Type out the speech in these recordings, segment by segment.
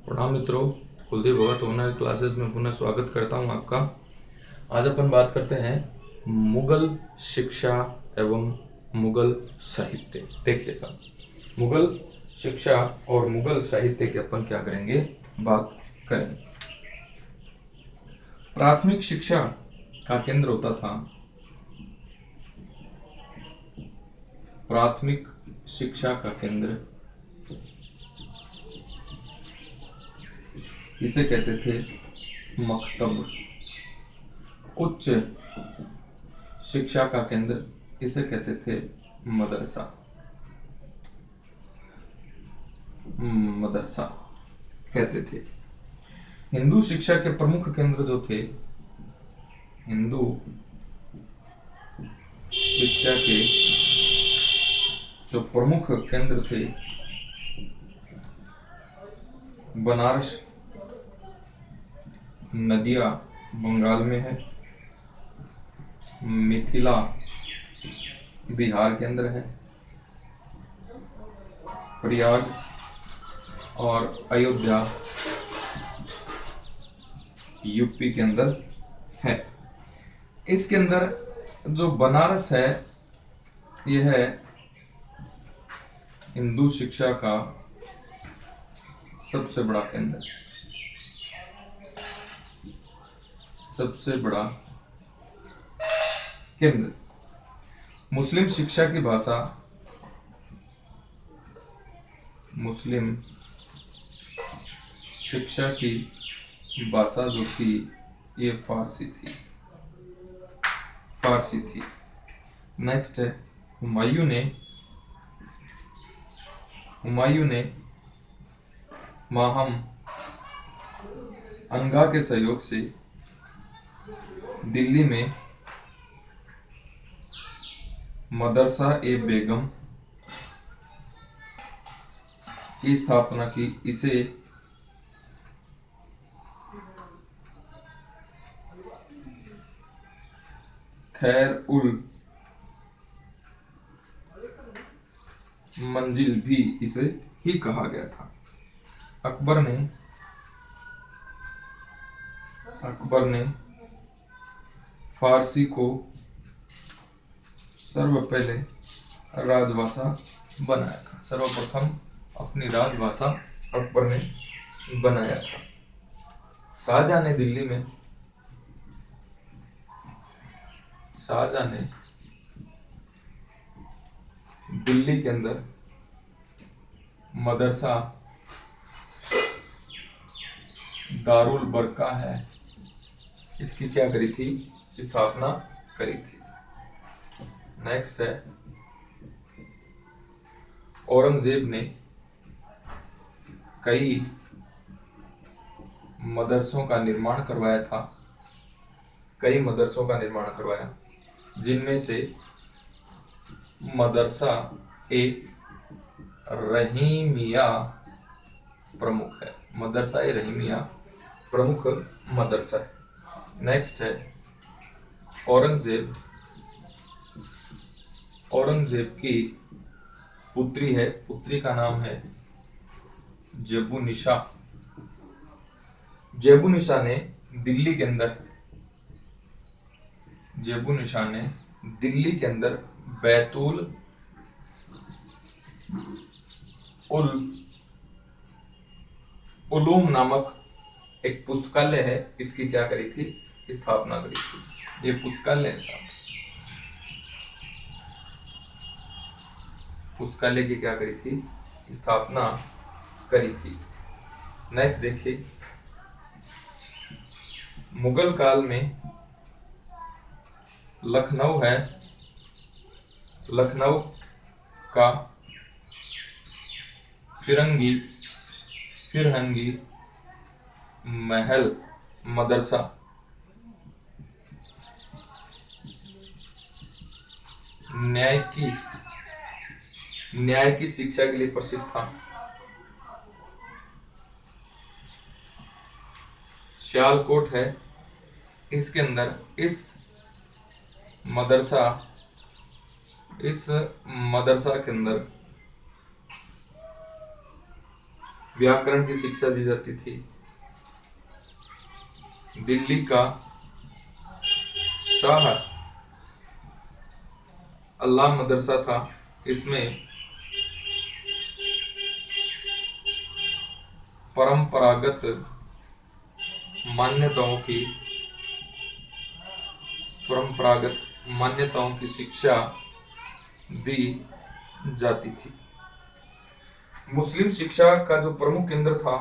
प्रणाम मित्रों, कुलदीप भगत online classes में पुनः स्वागत करता हूं आपका। आज अपन बात करते हैं मुगल शिक्षा एवं मुगल साहित्य। देखिए सब, मुगल शिक्षा और मुगल साहित्य के अपन क्या करेंगे, बात करेंगे। प्राथमिक शिक्षा का केंद्र होता था, प्राथमिक शिक्षा का केंद्र इसे कहते थे मकतब। उच्च शिक्षा का केंद्र इसे कहते थे मदरसा। मदरसा कहते थे। हिंदू शिक्षा के प्रमुख केंद्र जो थे, हिंदू शिक्षा के जो प्रमुख केंद्र थे, बनारस नदिया बंगाल में है, मिथिला बिहार के अंदर है, प्रयाग और अयोध्या यूपी के अंदर है। इसके अंदर जो बनारस है, यह है हिंदू शिक्षा का सबसे बड़ा केंद्र, सबसे बड़ा केंद्र। मुस्लिम शिक्षा की भाषा, मुस्लिम शिक्षा की भाषा जो थी, ये फारसी थी, फारसी थी। नेक्स्ट है हुमायूं ने माहम अनगा के सहयोग से दिल्ली में मदरसा ए बेगम की स्थापना की। इसे खैर उल मंजिल भी इसे ही कहा गया था। अकबर ने फारसी को सर्वपहले राजभाषा बनाया था। सर्वप्रथम अपनी राजभाषा अकबर ने बनाया था। शाहजहां ने दिल्ली के अंदर मदरसा दारुल बरका है, इसकी क्या करी थी, स्थापना करी थी। नेक्स्ट है औरंगजेब ने कई मदरसों का निर्माण करवाया था, कई मदरसों का निर्माण करवाया, जिनमें से मदरसा ए रहीमिया प्रमुख है। मदरसा ए रहीमिया प्रमुख मदरसा है। नेक्स्ट है औरंगजेब की पुत्री है, पुत्री का नाम है जेबुनिशा। जेबुनिशा ने दिल्ली के अंदर बैतुल उलूम नामक एक पुस्तकालय है, इसकी क्या करी थी, स्थापना करी थी। ये पुस्तकालय है साहब, पुस्तकालय की क्या करी थी, स्थापना करी थी। नेक्स्ट देखिए, मुगल काल में लखनऊ है, लखनऊ का फिरंगी महल मदरसा न्याय की शिक्षा के लिए प्रसिद्ध था। सियालकोट है, इसके अंदर इस मदरसा के अंदर व्याकरण की शिक्षा दी जाती थी। दिल्ली का शाह अल्लाह मदरसा था, इसमें परंपरागत मान्यताओं की शिक्षा दी जाती थी। मुस्लिम शिक्षा का जो प्रमुख केंद्र था,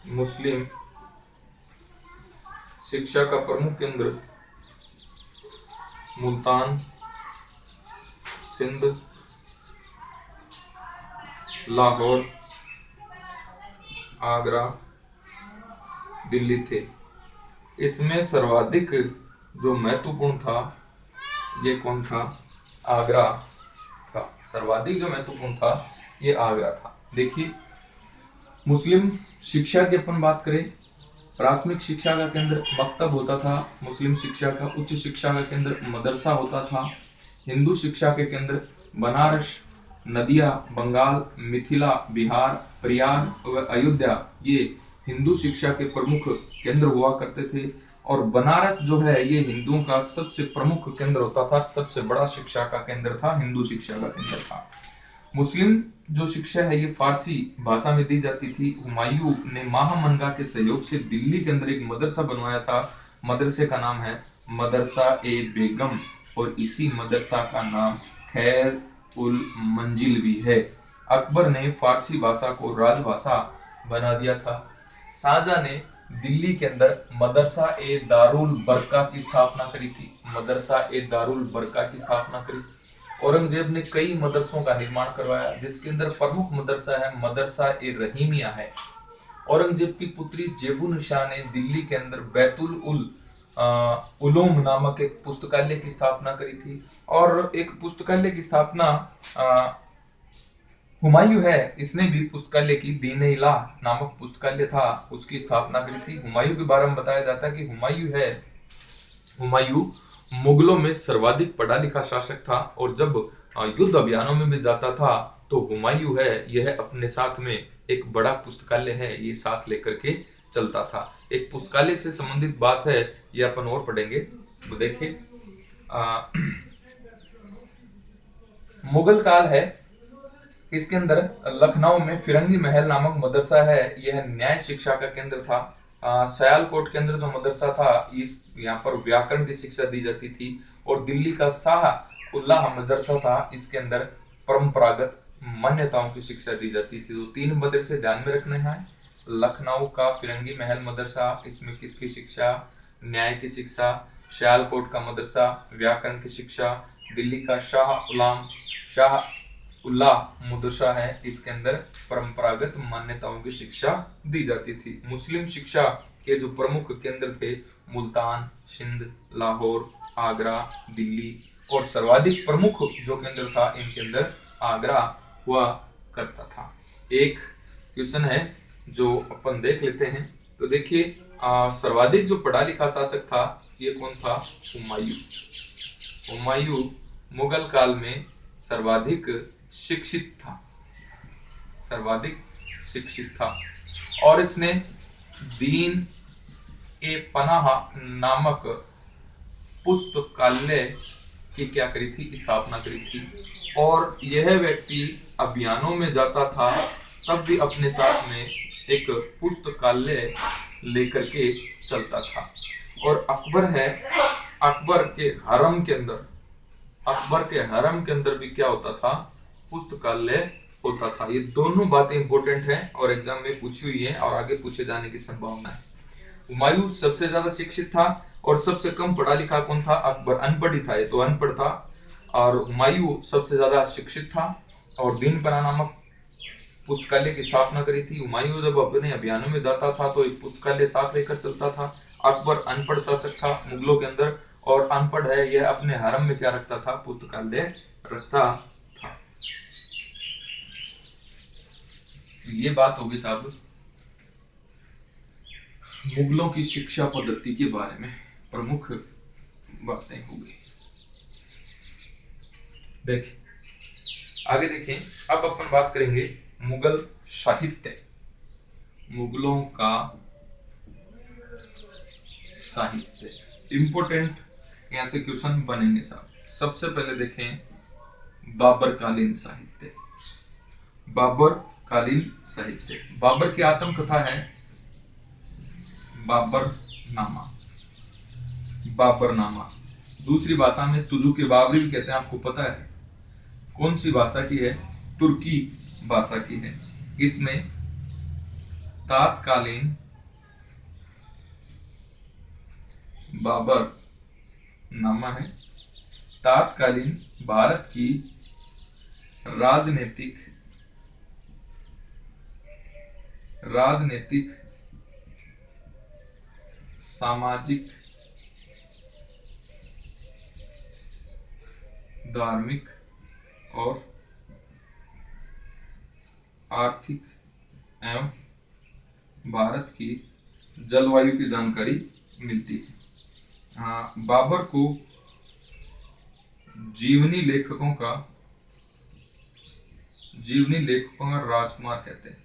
मुस्लिम शिक्षा का प्रमुख केंद्र मुल्तान, सिंध, लाहौर, आगरा, दिल्ली थे। इसमें सर्वाधिक जो महत्वपूर्ण था, ये कौन था? आगरा था। सर्वाधिक जो महत्वपूर्ण था ये आगरा था। देखिए, मुस्लिम शिक्षा की अपन बात करें, प्राथमिक शिक्षा का केंद्र मकतब होता था। मुस्लिम शिक्षा का उच्च शिक्षा का केंद्र मदरसा होता था। हिंदू शिक्षा के केंद्र बनारस, नदिया, बंगाल, मिथिला, बिहार, प्रयाग व अयोध्या ये हिंदू शिक्षा के प्रमुख केंद्र हुआ करते थे। और बनारस जो है ये हिंदुओं का सबसे प्रमुख केंद्र होता था, सबसे बड़ा शिक्षा का केंद्र था, हिंदू शिक्षा का केंद्र था। मुस्लिम जो शिक्षा है ये फारसी भाषा में दी जाती थी। हुमायूं ने महामनगा के सहयोग से दिल्ली के अंदर एक मदरसा बनवाया था। मदरसे का नाम है मदरसा ए बेगम और इसी मदरसा का नाम खैर उल मंजिल भी है। अकबर ने फारसी भाषा को राजभाषा बना दिया था। शाहजहां ने दिल्ली के अंदर मदरसा ए दारुल बरका की स्थापना करी थी। मदरसा ए दारुल बरका की स्थापना करी। औरंगजेब ने कई मदरसों का निर्माण करवाया, जिसके अंदर प्रमुख मदरसा है मदरसा ए रहीमिया है। औरंगजेब की पुत्री जेबुन शाह ने दिल्ली के अंदर बैतुल उलूम नामक एक पुस्तकालय की स्थापना करी थी। और एक पुस्तकालय की स्थापना हुमायूं है, इसने भी पुस्तकालय की दीन-ए-इलाह नामक पुस्तकालय था, उसकी स्थापना करी थी। हुमायूं के बारे में बताया जाता है कि हुमायूं मुगलों में सर्वाधिक पढ़ा लिखा शासक था और जब युद्ध अभियानों में भी जाता था तो हुमायूं है यह अपने साथ में एक बड़ा पुस्तकालय है ये साथ लेकर के चलता था। एक पुस्तकालय से संबंधित बात है, ये अपन और पढ़ेंगे। तो देखिए, मुगल काल है, इसके अंदर लखनऊ में फिरंगी महल नामक मदरसा है, यह न्याय शिक्षा का केंद्र था। सयालकोट के अंदर जो मदरसा था, इस यहाँ पर व्याकरण की शिक्षा दी जाती थी। और दिल्ली का शाह उल्लाह मदरसा था, इसके अंदर परंपरागत मान्यताओं की शिक्षा दी जाती थी। तो 3 मदरसे ध्यान में रखने हैं। लखनऊ का फिरंगी महल मदरसा, इसमें किसकी शिक्षा? न्याय की शिक्षा। सयालकोट का मदरसा, व्याकरण की शिक्षा। दिल्ली का शाह उल्लाह मदरसा है, इसके अंदर परंपरागत मान्यताओं की शिक्षा दी जाती थी। मुस्लिम शिक्षा के जो प्रमुख केंद्र थे मुल्तान, सिंध, लाहौर, आगरा, दिल्ली और सर्वाधिक प्रमुख जो केंद्र था इनके अंदर आगरा हुआ करता था। एक क्वेश्चन है जो अपन देख लेते हैं। तो देखिए, सर्वाधिक जो पढ़ा लिखा शासक था ये कौन था? हुमायूं मुगल काल में सर्वाधिक शिक्षित था और इसने दीन ए पनाह नामक पुस्तकालय की क्या करी थी? स्थापना करी थी। और यह व्यक्ति अभियानों में जाता था तब भी अपने साथ में एक पुस्तकालय लेकर के चलता था। और अकबर के हरम के अंदर भी क्या होता था? पुस्तकालय होता था। ये दोनों बातें इंपॉर्टेंट हैं और एग्जाम में पूछी हुई है और आगे पूछे जाने की संभावना है। हुमायूं सबसे ज्यादा शिक्षित था और सबसे कम पढ़ा लिखा कौन था? अकबर। अनपढ़ ही था, ये तो अनपढ़ था। और हुमायूं सबसे ज्यादा शिक्षित था और दीन-पना नामक पुस्तकालय की स्थापना करी थी। हुमायूं जब अपने अभियानों में जाता था तो एक पुस्तकालय साथ लेकर चलता था। अकबर अनपढ़ शासक था मुगलों के अंदर और अनपढ़ है, यह अपने हरम में क्या रखता था? पुस्तकालय रखता था। ये बात होगी साहब मुगलों की शिक्षा पद्धति के बारे में, प्रमुख बातें होगी। देखिए, आगे देखें, अब अपन बात करेंगे मुगल साहित्य। मुगलों का साहित्य इंपोर्टेंट, यहां से क्वेश्चन बनेंगे साहब। सबसे पहले देखें बाबर कालीन साहित्य। बाबर कालीन साहित्य, बाबर की आत्मकथा है बाबरनामा। बाबरनामा दूसरी भाषा में तुजु के बाबरी भी कहते हैं, आपको पता है। कौन सी भाषा की है? तुर्की भाषा की है। इसमें तात्कालीन बाबर नामा है, तात्कालीन भारत की राजनीतिक सामाजिक धार्मिक और आर्थिक एवं भारत की जलवायु की जानकारी मिलती है। बाबर को जीवनी लेखकों का राजकुमार कहते हैं।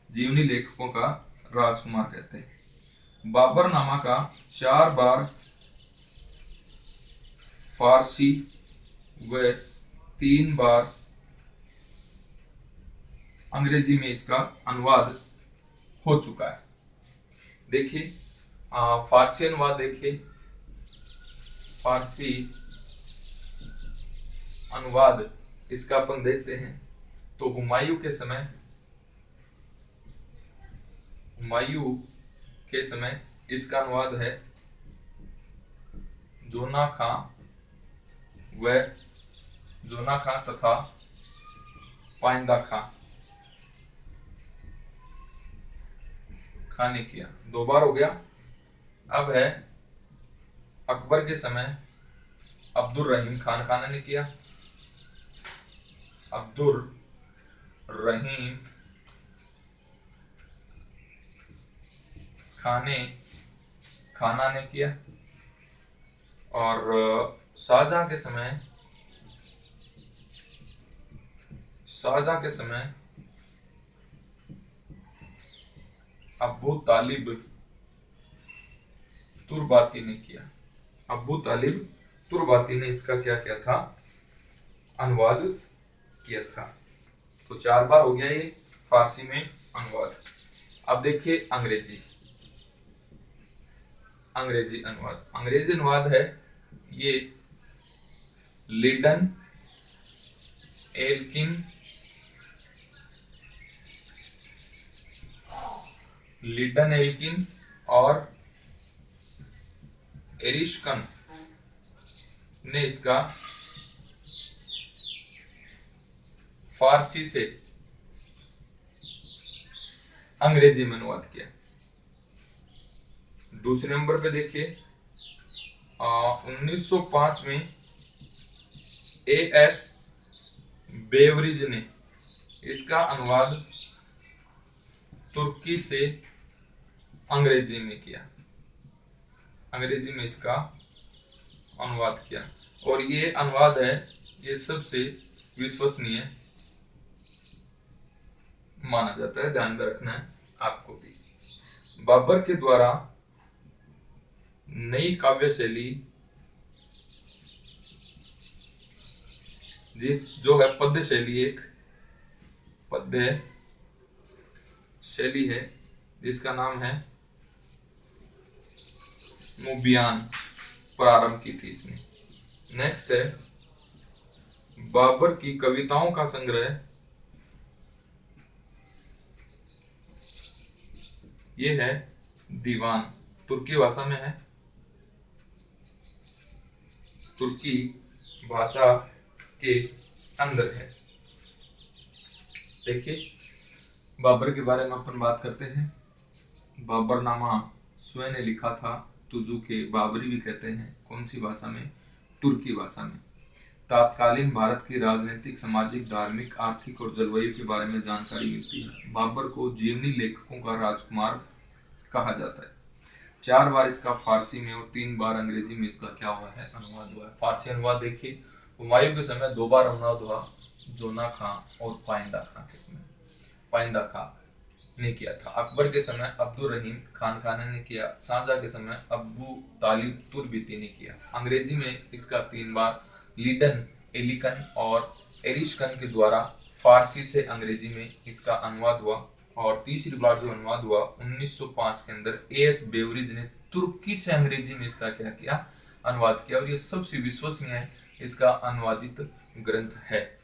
जीवनी लेखकों का राजकुमार कहते हैं। बाबरनामा का 4 बार फारसी व 3 बार अंग्रेजी में इसका अनुवाद हो चुका है। देखिए फारसी अनुवाद देखिए, फारसी अनुवाद इसका अपन देखते हैं तो हुमायूं के समय इसका अनुवाद है जोना खां तथा पाइंदा खां ने किया। 2 बार हो गया। अब है अकबर के समय अब्दुल रहीम खान ने किया। अब्दुल रहीम खाना ने किया। और शाहजहां के समय अबू तालिब तुर्बाती ने किया। अबू तालिब तुर्बाती ने इसका क्या किया था? अनुवाद किया था। तो 4 बार हो गया ये फारसी में अनुवाद। अब देखिए अंग्रेजी अनुवाद। अंग्रेजी अनुवाद है ये लिडन एल्किन और एरिशकन ने इसका फारसी से अंग्रेजी में अनुवाद किया। दूसरे नंबर पे देखिए 1905 में A.S. बेवरिज ने इसका अनुवाद तुर्की से अंग्रेजी में किया। अंग्रेजी में इसका अनुवाद किया और ये अनुवाद है ये सबसे विश्वसनीय माना जाता है। ध्यान में रखना है आपको भी। बाबर के द्वारा नई काव्य शैली जो है पद्य शैली, एक पद्य शैली है जिसका नाम है मुबियान, प्रारंभ की थी इसने। नेक्स्ट है बाबर की कविताओं का संग्रह, ये है दीवान, तुर्की भाषा में है। तुर्की भाषा के अंदर है। देखिए बाबर के बारे में अपन बात करते हैं। बाबरनामा स्वयं ने लिखा था, तुजु के बाबरी भी कहते हैं। कौन सी भाषा में? तुर्की भाषा में। तत्कालीन भारत की राजनीतिक, सामाजिक, धार्मिक, आर्थिक और जलवायु के बारे में जानकारी मिलती है। बाबर को जीवनी लेखकों का राजकुमार कहा जाता है। 4 बार इसका फारसी में और 3 बार अंग्रेजी में इसका क्या हुआ है? अनुवाद हुआ है। फारसी अनुवाद देखिए हुमायूं के समय 2 बार अनुवाद हुआ, जोना खां और पाइंदा खां के समय। पाइंदा खां ने किया था। अकबर के समय अब्दुल रहीम खान खाने ने किया। शाहजहां के समय अबू तालिब तुर्बिती ने किया। अंग्रेजी में इसका 3 बार लीडन, एलिकन और एरिशकन के द्वारा फारसी से अंग्रेजी में इसका अनुवाद हुआ। और तीसरी बार जो अनुवाद हुआ 1905 के अंदर एएस बेवरिज ने तुर्की से अंग्रेजी में इसका क्या किया, अनुवाद किया। और ये सबसे विश्वसनीय इसका अनुवादित ग्रंथ है।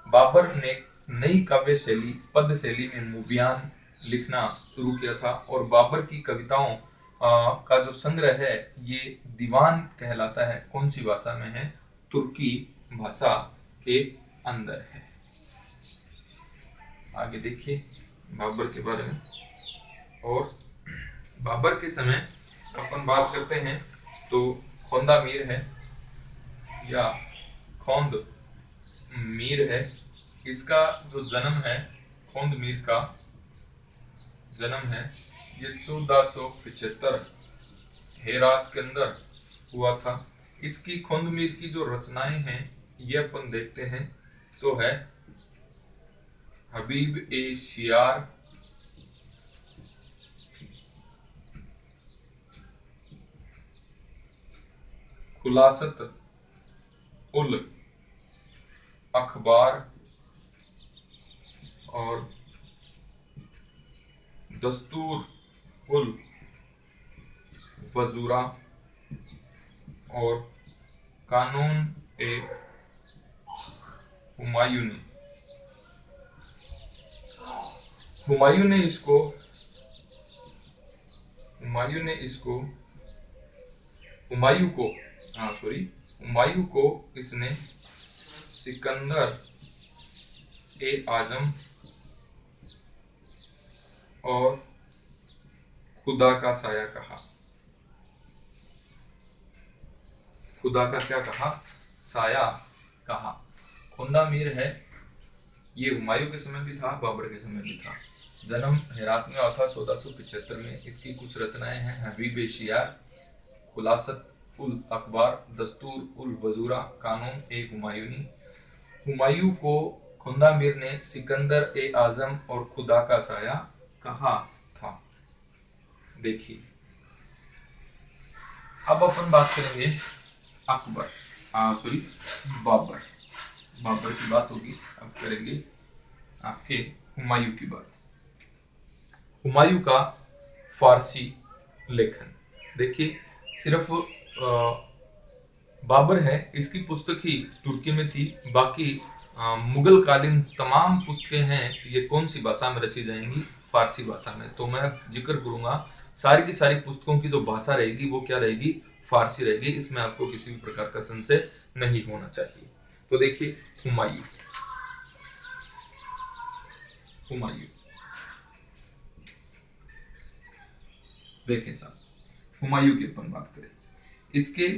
बाबर ने नई काव्य शैली पद शैली में मुबियान लिखना शुरू किया था। और बाबर की कविताओं का जो संग्रह है ये दीवान कहलाता है। कौन सी भाषा में है? तुर्की भाषा के अंदर है। आगे देखिए बाबर के बारे में। और बाबर के समय अपन बात करते हैं तो खोंदा मीर है या खोंद मीर है। इसका जो जन्म है, खोंद मीर का जन्म है ये 1475 हेरात के अंदर हुआ था। इसकी खोंद मीर की जो रचनाएं हैं ये अपन देखते हैं तो है हबीब ए शियार, खुलासत उल अखबार और दस्तूर उल वजूरा और कानून ए हुमायूनी। हुमायूं ने इसको हुमायूं को इसने सिकंदर ए आजम और खुदा का साया कहा। खुदा का क्या कहा? साया कहा। खोंदा मीर है ये हुमायूं के समय भी था, बाबर के समय भी था। जन्म हेरात में हुआ था 1475 में। इसकी कुछ रचनाएं हैं हबीब शियार, खुलासत उल अखबार, दस्तूर उल वजूरा, कानून ए हुमायूनी। हुमायूं को खोंदा मीर ने सिकंदर ए आजम और खुदा का साया कहा था। देखिए अब अपन बात करेंगे बाबर की बात होगी। अब करेंगे आपके हुमायूं की बात। हुमायूं का फारसी लेखन देखिए, सिर्फ बाबर है इसकी पुस्तक ही तुर्की में थी। बाकी मुगल कालीन तमाम पुस्तकें हैं ये कौन सी भाषा में रची जाएंगी? फारसी भाषा में। तो मैं जिक्र करूंगा सारी की सारी पुस्तकों की जो भाषा रहेगी वो क्या रहेगी? फारसी रहेगी। इसमें आपको किसी भी प्रकार का संशय नहीं होना चाहिए। तो देखिए हुमायूं देखें साहब, हुमायूं की अपन बात करें। इसके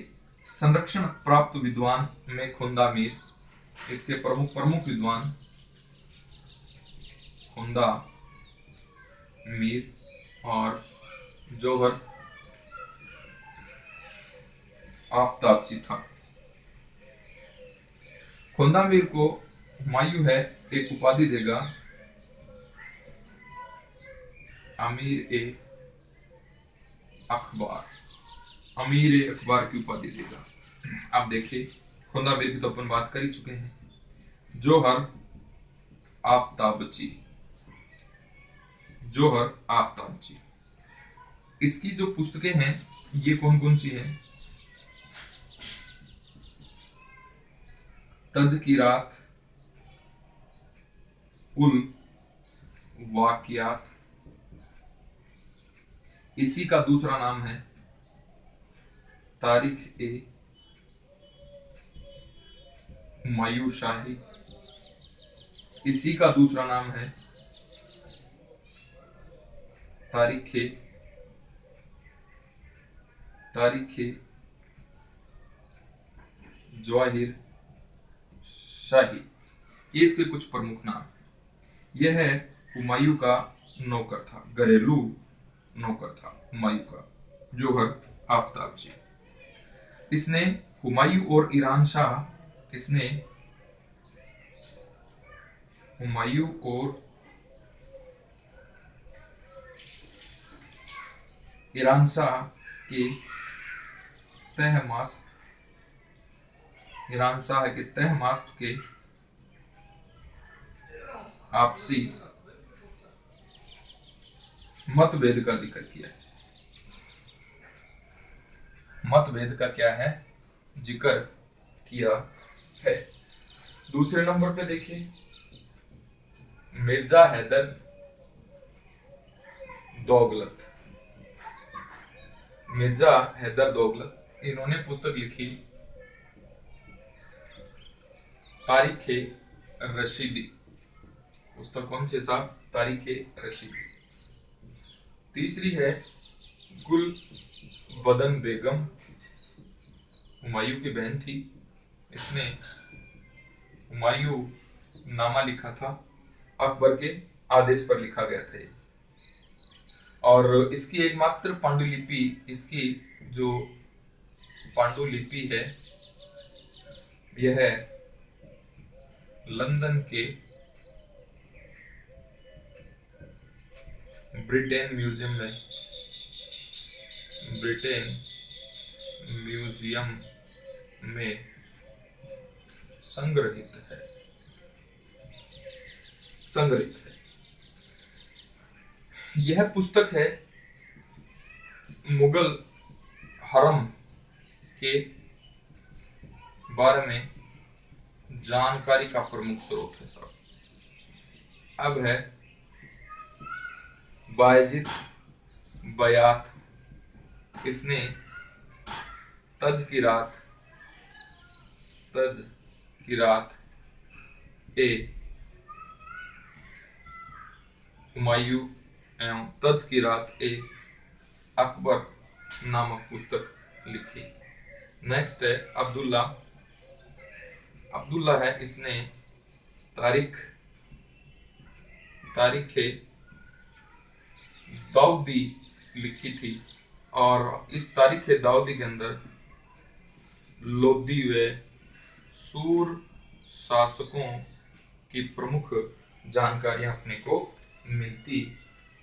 संरक्षण प्राप्त विद्वान में खोंदा मीर, इसके प्रमुख विद्वान खोंदा मीर और जौहर आफताबची था। खोंदा मीर को हुमायूं है एक उपाधि देगा, अमीर ए अखबार की उपाधि देगा। अब देखिए खोंदा मीर की तो अपन बात कर ही चुके हैं। जौहर आफताबची इसकी जो पुस्तकें हैं ये कौन कौन सी है? तज़किरात उल वाकियात, इसी का दूसरा नाम है तारीख ए हुमायूं शाही, इसी का दूसरा नाम है तारीख जवाहिर शाही। ये इसके कुछ प्रमुख नाम हैं। यह है हुमायूं का नौकर था, घरेलू नौकर था हुमायूं का, जौहर आफताबची। इसने हुमायूं और ईरान शाह किसने हुमायूं और ईरान शाह के तहमास्प के आपसी मतभेद का जिक्र किया। मतभेद का क्या है, जिक्र किया है। दूसरे नंबर पे देखिए, मिर्जा हैदर दोगलत। मिर्जा हैदर दोगलत, इन्होंने पुस्तक लिखी तारीखे रशीदी। पुस्तक कौन से साहब, तारीखे रशीदी। तीसरी है गुलबदन बेगम, हुमायूं की बहन थी, इसने हुमायूं नामा लिखा था, अकबर के आदेश पर लिखा गया था ये। और इसकी एकमात्र पांडुलिपि, इसकी जो पांडुलिपि है यह है लंदन के ब्रिटेन म्यूजियम में संग्रहित है। यह पुस्तक है मुगल हरम के बारे में जानकारी का प्रमुख स्रोत है साहब। अब है बायजीद बयात, इसने तज की रात ए हुमायूं एवं तज की रात ए अकबर नामक पुस्तक लिखी। नेक्स्ट है अब्दुल्ला है, इसने तारीखे दाऊदी लिखी थी, और इस तारीखे दाऊदी के अंदर लोदी व सूर शासकों की प्रमुख जानकारियां अपने को मिलती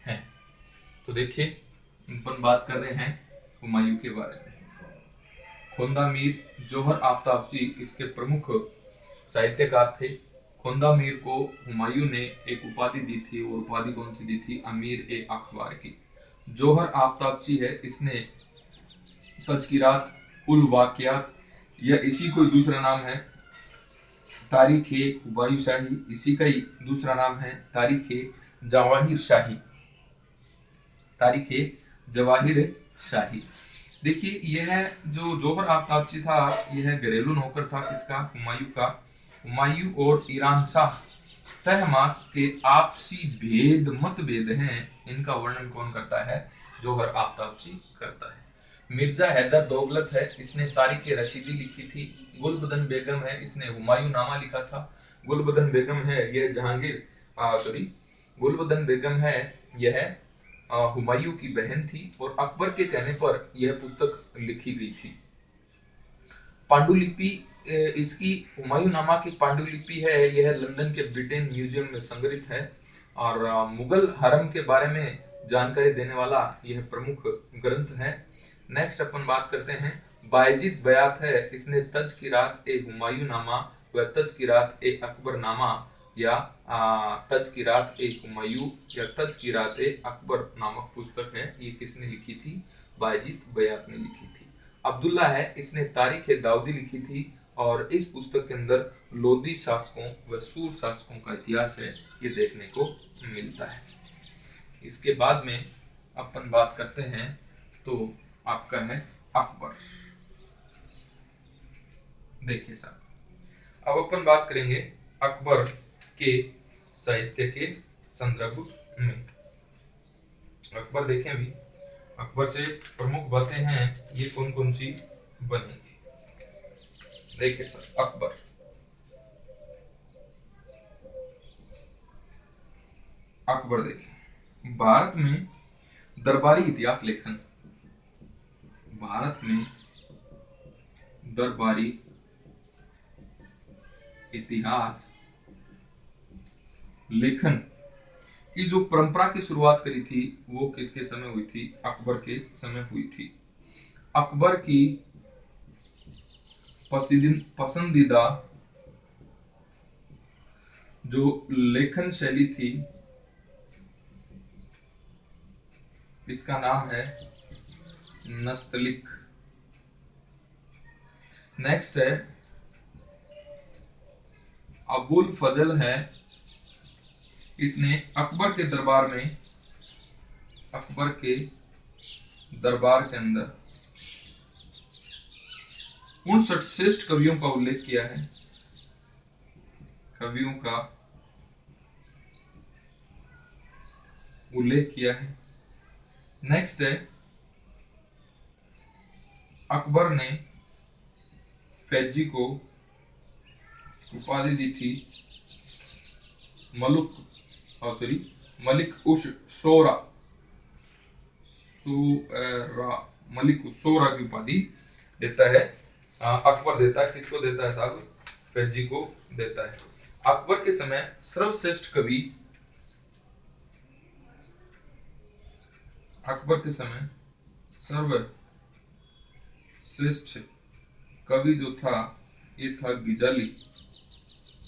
हैं। तो देखिए, अपन बात कर रहे हैं हुमायूं के बारे में। खोंदा मीर जौहर आफ्ताबची इसके प्रमुख साहित्यकार थे। खोंदा मीर को हुमायूं ने एक उपाधि दी थी, और उपाधि कौन सी दी थी, अमीर ए अखबार की। जौहर आफ्ताबची है, इसने तज़किरात उल वाक़ियात, यह इसी कोई दूसरा नाम है तारीखे हुमायूं शाही, इसी का ही दूसरा नाम है तारीखे जवाहिर शाही। देखिए, यह जो जौहर आफ्ताबची था, यह घरेलू नौकर था किसका, हुमायूं का। हुमायूं और ईरान शाह तहमास्प के आपसी मतभेद हैं, इनका वर्णन कौन करता है, जौहर आफ्ताबची करता है। मिर्जा हैदर दोगलत है, इसने तारीख रशीदी लिखी थी। गुलबदन बेगम है, इसने हुमायूं नामा लिखा था। गुलबदन बेगम है यह हुमायूं की बहन थी, और अकबर के कहने पर यह पुस्तक लिखी गई थी। पांडुलिपि, इसकी हुमायूं नामा की पांडुलिपि है, यह लंदन के ब्रिटेन म्यूजियम में संग्रहित है, और मुगल हरम के बारे में जानकारी देने वाला यह प्रमुख ग्रंथ है। नेक्स्ट अपन बात करते हैं बायजीद बयात है, इसने तज़किरात ए हुमायूं नामा व तज़किरात ए अकबर नामा, या तज़किरात ए हुमायूं या तज़किरात ए अकबर नामक पुस्तक है, ये किसने लिखी थी, बायजीद बयात ने लिखी थी। अब्दुल्ला है, इसने तारीख दाऊदी लिखी थी, और इस पुस्तक के अंदर लोदी शासकों व सूर शासकों का इतिहास है, ये देखने को मिलता है। इसके बाद में अपन बात करते हैं तो आपका है अकबर। देखिए साहब, अब अपन बात करेंगे अकबर के साहित्य के संदर्भ में। अकबर देखें, अभी अकबर से प्रमुख बातें हैं, ये कौन कौन सी बनेंगी। देखिए सर, अकबर देखिए, भारत में दरबारी इतिहास लेखन, भारत में दरबारी इतिहास लेखन की जो परंपरा की शुरुआत करी थी वो किसके समय हुई थी? अकबर के समय हुई थी। अकबर की पसंदीदा जो लेखन शैली थी इसका नाम है नस्तलिक। नेक्स्ट है अबुल फजल है, इसने अकबर के दरबार के अंदर 59 श्रेष्ठ कवियों का उल्लेख किया है। नेक्स्ट है अकबर ने फैजी को उपाधि दी थी मलिक उश शोरा की उपाधि देता है। अकबर देता है, किसको देता है साहब? फैजी को देता है। अकबर के समय सर्वश्रेष्ठ कवि जो था ये था गिजाली,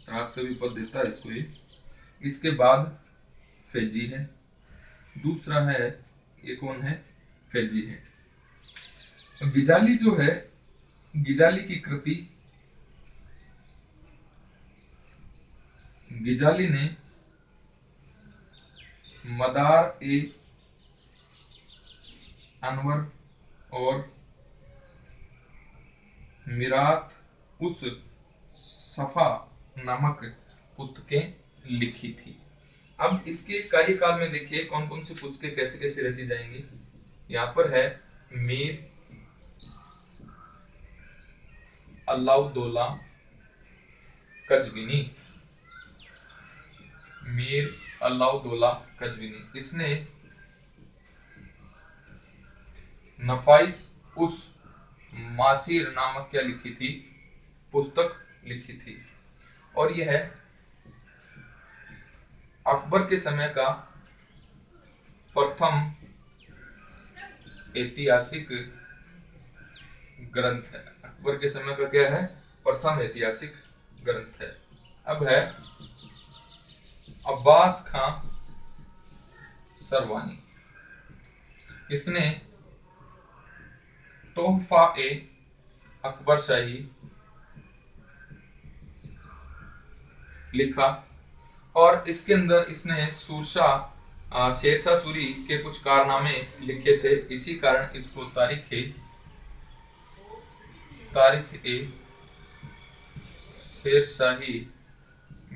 राजकवि पद देता है इसको ये। इसके बाद फैजी है, दूसरा है ये कौन है? फैजी है। गिजाली जो है, गिजाली की कृति, गिजाली ने मदार ए अनवर और मिरात उस सफा नामक पुस्तकें लिखी थी। अब इसके कार्यकाल में देखिए कौन कौन सी पुस्तकें कैसे कैसे रची जाएंगी। यहाँ पर है मीर अलाउद्दौला कजविनी, इसने नफाइस उस मासीर नामक क्या लिखी थी? पुस्तक लिखी थी। और यह है अकबर के समय का प्रथम ऐतिहासिक ग्रंथ है। अकबर के समय का क्या है? प्रथम ऐतिहासिक ग्रंथ है। अब है अब्बास खां सरवानी, इसने तोहफा ए अकबर शाही लिखा और इसके अंदर इसने शेरशाह सूरी के कुछ कारनामे लिखे थे। इसी कारण इसको तारीख ए शेरशाही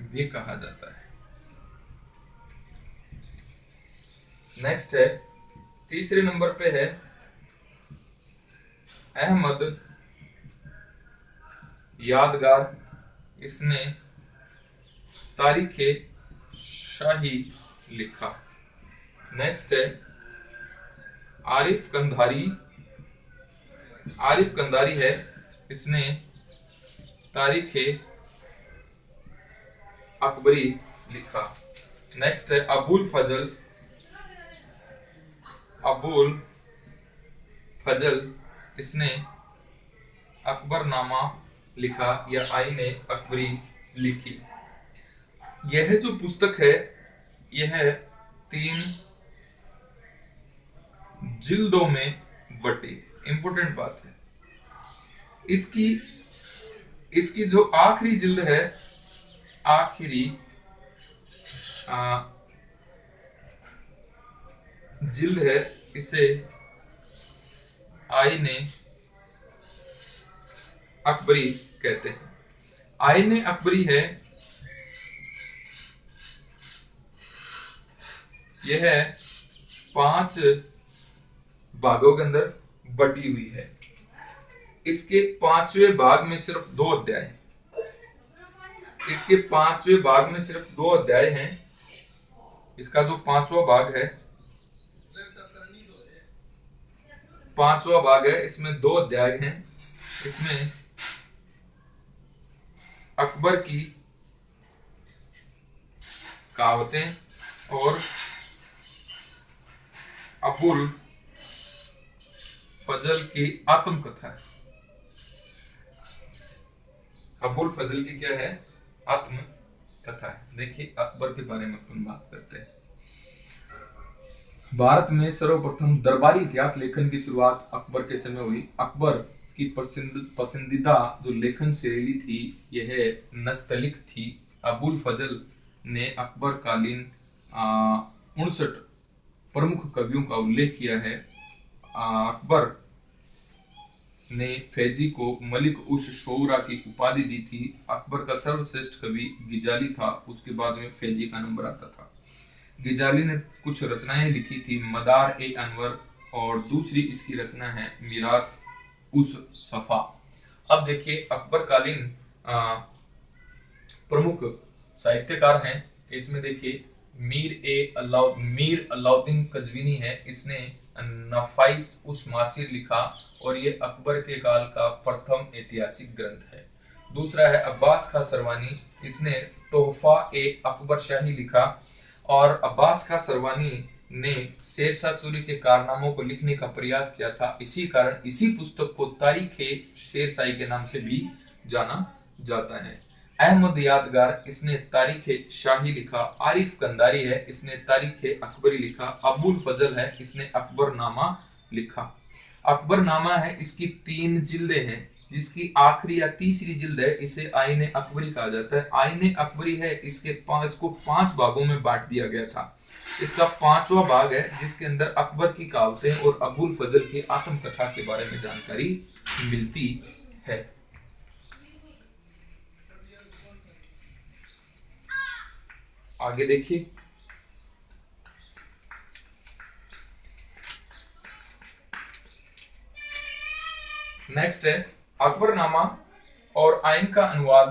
भी कहा जाता है। नेक्स्ट है, तीसरे नंबर पे है अहमद यादगार, इसने तारीख शाही लिखा। नेक्स्ट है आरिफ कंधारी है, इसने तारीख अकबरी लिखा। नेक्स्ट है अबुल फजल, इसने अकबरनामा लिखा या आईने अकबरी लिखी। यह जो पुस्तक है यह 3 जिल्दों में बटी। इंपोर्टेंट बात है, इसकी जो आखिरी जिल्द है, जिल्द है, इसे आईने अकबरी कहते हैं। आईने अकबरी है, यह 5 भागों के अंदर बटी हुई है। इसके 5वें भाग में सिर्फ 2 अध्याय हैं। इसका जो 5वां भाग है इसमें 2 अध्याय हैं। इसमें अकबर की कहावतें और अबुल फजल की आत्मकथा है। अबुल फजल की क्या है? आत्मकथा है। देखिए अकबर के बारे में अपन बात करते हैं। भारत में सर्वप्रथम दरबारी इतिहास लेखन की शुरुआत अकबर के समय हुई। अकबर की पसंदीदा जो लेखन शैली थी यह नस्तलिक थी। अबुल फजल ने अकबर कालीन 59 प्रमुख कवियों का उल्लेख किया है। अकबर ने फैजी को मलिक उश शोरा की उपाधि दी थी। अकबर का सर्वश्रेष्ठ कवि गिजाली था, उसके बाद में फैजी का नंबर आता था। गिजाली ने कुछ रचनाएं लिखी थी, मदार ए अनवर, और दूसरी इसकी रचना है मिरात उस सफा। अब देखिए अकबर कालीन प्रमुख साहित्यकार हैं। इसमें देखिए मीर अलाउद्दीन कजवीनी है, इसने नफाइस उस मासिर लिखा और ये अकबर के काल का प्रथम ऐतिहासिक ग्रंथ है। दूसरा है अब्बास खां सरवानी, इसने तोहफा ए अकबर शाही लिखा और अब्बास खां सरवानी ने शेरशाह सूरी के कारनामों को लिखने का प्रयास किया था। इसी कारण इसी पुस्तक को तारीख ए शेरशाही के नाम से भी जाना जाता है। अहमद यादगार, इसने तारीख शाही लिखा। आरिफ कंदारी है, इसने तारीख अकबरी लिखा। अबुल फजल है, इसने अकबरनामा लिखा। अकबरनामा है, इसकी 3 जिल्दें हैं, जिसकी आखिरी या तीसरी जिल्द है इसे आईने अकबरी कहा जाता है। आईने अकबरी है, इसको 5 भागों में बांट दिया गया था। इसका 5वां भाग है जिसके अंदर अकबर की कहावतें और अबुल फजल की आत्मकथा के बारे में जानकारी मिलती है। आगे देखिए, नेक्स्ट है अकबरनामा और आइन का अनुवाद।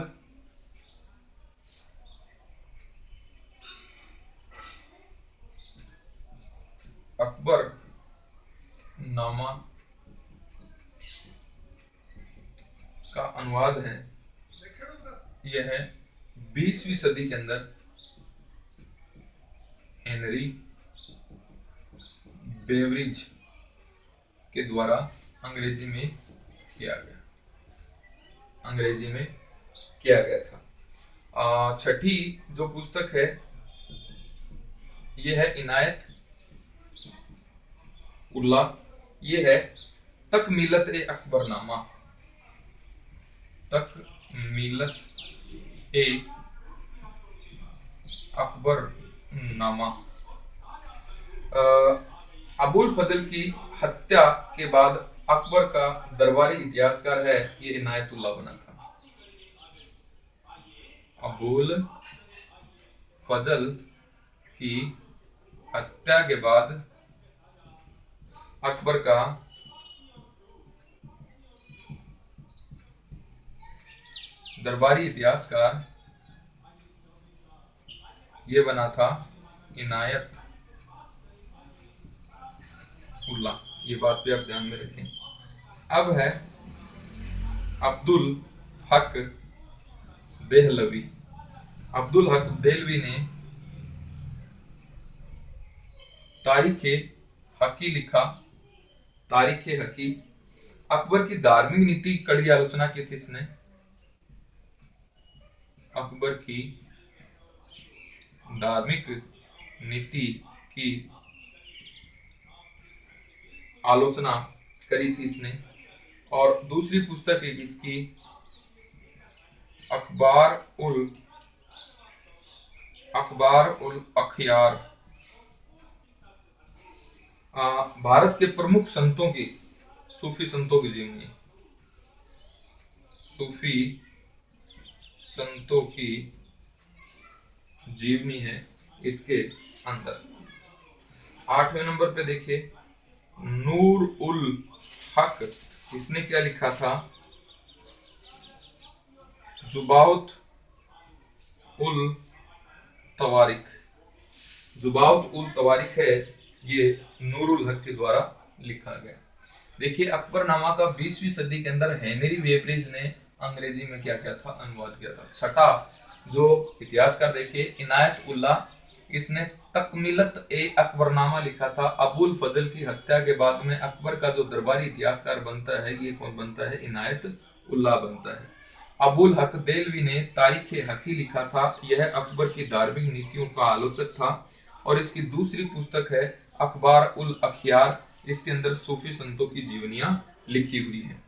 अकबरनामा का अनुवाद है, यह है 20वीं सदी के अंदर हेनरी बेवरिज के द्वारा अंग्रेजी में किया गया था। छठी जो पुस्तक है यह है इनायत उल्लाह, यह है तकमीलत ए अकबरनामा। तकमीलत ए अकबरनामा। अबुल फजल की हत्या के बाद अकबर का दरबारी इतिहासकार है, ये इनायतुल्लाह बना था। अबुल फजल की हत्या के बाद अकबर का दरबारी इतिहासकार ये बना था इनायत उल्लाह। ये बात भी आप ध्यान में रखें। अब है अब्दुल हक देहलवी। अब्दुल हक देहलवी ने तारीख हकी लिखा। तारीख हकी अकबर की धार्मिक नीति की कड़ी आलोचना की थी इसने। अकबर की धार्मिक नीति की आलोचना करी थी इसने। और दूसरी पुस्तक है इसकी अखबार उल अखियार। भारत के प्रमुख संतों की, सूफी संतों की जीवनी, सूफी संतों की जीवनी है इसके अंदर। 8वें नंबर पे देखिए नूर उल हक, इसने क्या लिखा था? जुबाउत उल तवारिक। जुबाउत उल तवारिक है, ये नूर उल हक के द्वारा लिखा गया। देखिए अकबरनामा का 20वीं सदी के अंदर हेनरी बेवरिज ने अंग्रेजी में क्या किया था? अनुवाद किया था। छठा जो इतिहासकार देखिए इनायत उल्लाह, इसने तकमिलत ए अकबरनामा लिखा था। अबुल फजल की हत्या के बाद में अकबर का जो दरबारी इतिहासकार बनता है, ये कौन बनता है? इनायत उल्लाह बनता है। अबुल हक देलवी ने तारीख हकी लिखा था। यह अकबर की धार्मिक नीतियों का आलोचक था। और इसकी दूसरी पुस्तक है अखबार उल अखियार। इसके अंदर सूफी संतों की जीवनियां लिखी हुई हैं।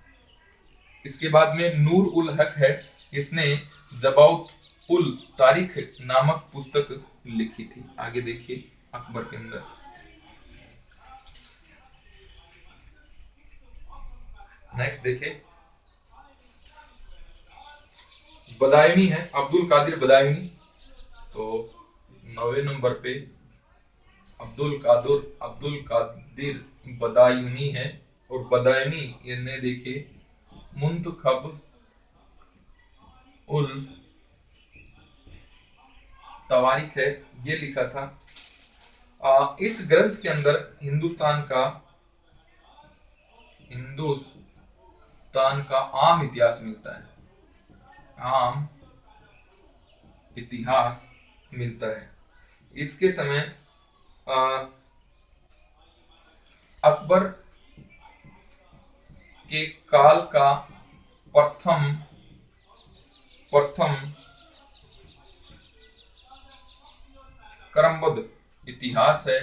इसके बाद में नूर उल हक है। इसने जबाउत उल तारीख नामक पुस्तक लिखी थी। आगे देखिए अकबर के अंदर नेक्स्ट देखिए बदायूनी है, अब्दुल कादिर बदायूनी। तो 9वें नंबर पे अब्दुल कादिर बदायूनी है। और बदायूनी इन्हें देखिए मुंतखब उल तवारीख है, ये लिखा था। इस ग्रंथ के अंदर हिंदुस्तान का आम इतिहास मिलता है। आम इतिहास मिलता है। इसके समय अकबर के काल का प्रथम क्रमबद्ध इतिहास है।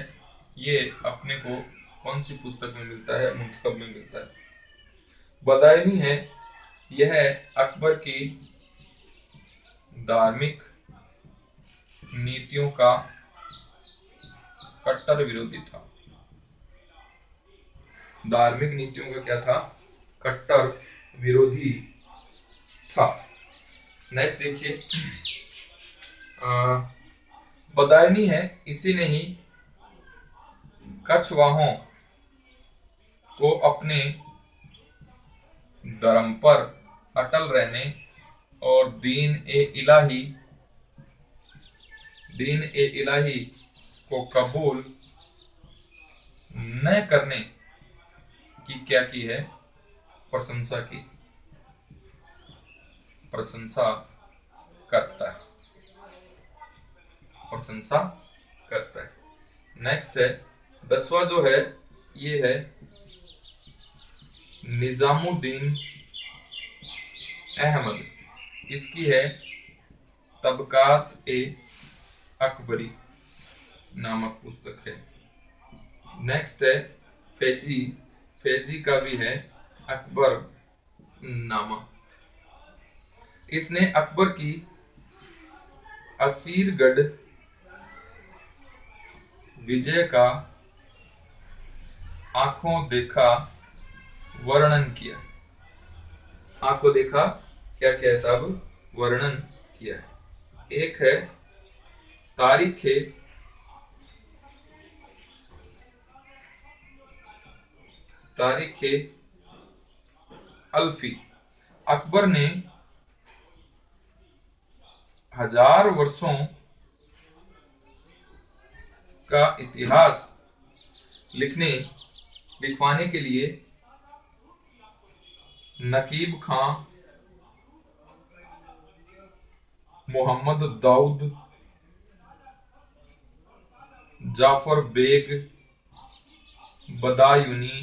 ये अपने को कौन सी पुस्तक में मिलता है? मुंतखब में मिलता है। बदायूनी है, यह अकबर की धार्मिक नीतियों का कट्टर विरोधी था। धार्मिक नीतियों का क्या था? कट्टर विरोधी था। नेक्स्ट देखिए बदायूनी है, इसी ने ही कछवाहों को अपने धर्म पर अटल रहने और दीन ए इलाही को कबूल न करने की क्या की है? प्रशंसा की। प्रशंसा करता है। नेक्स्ट है 10वां जो है, ये है निजामुद्दीन अहमद। इसकी है तबकात ए अकबरी नामक पुस्तक है। नेक्स्ट है फैजी का भी है अकबर नामा। इसने अकबर की असीरगढ़ विजय का आंखों देखा वर्णन किया। आंखों देखा क्या क्या है सब वर्णन किया है। एक है तारीख अल्फी। अकबर ने 1000 वर्षों का इतिहास लिखवाने के लिए नकीब खां, मोहम्मद दाऊद, जाफर बेग, बदायूनी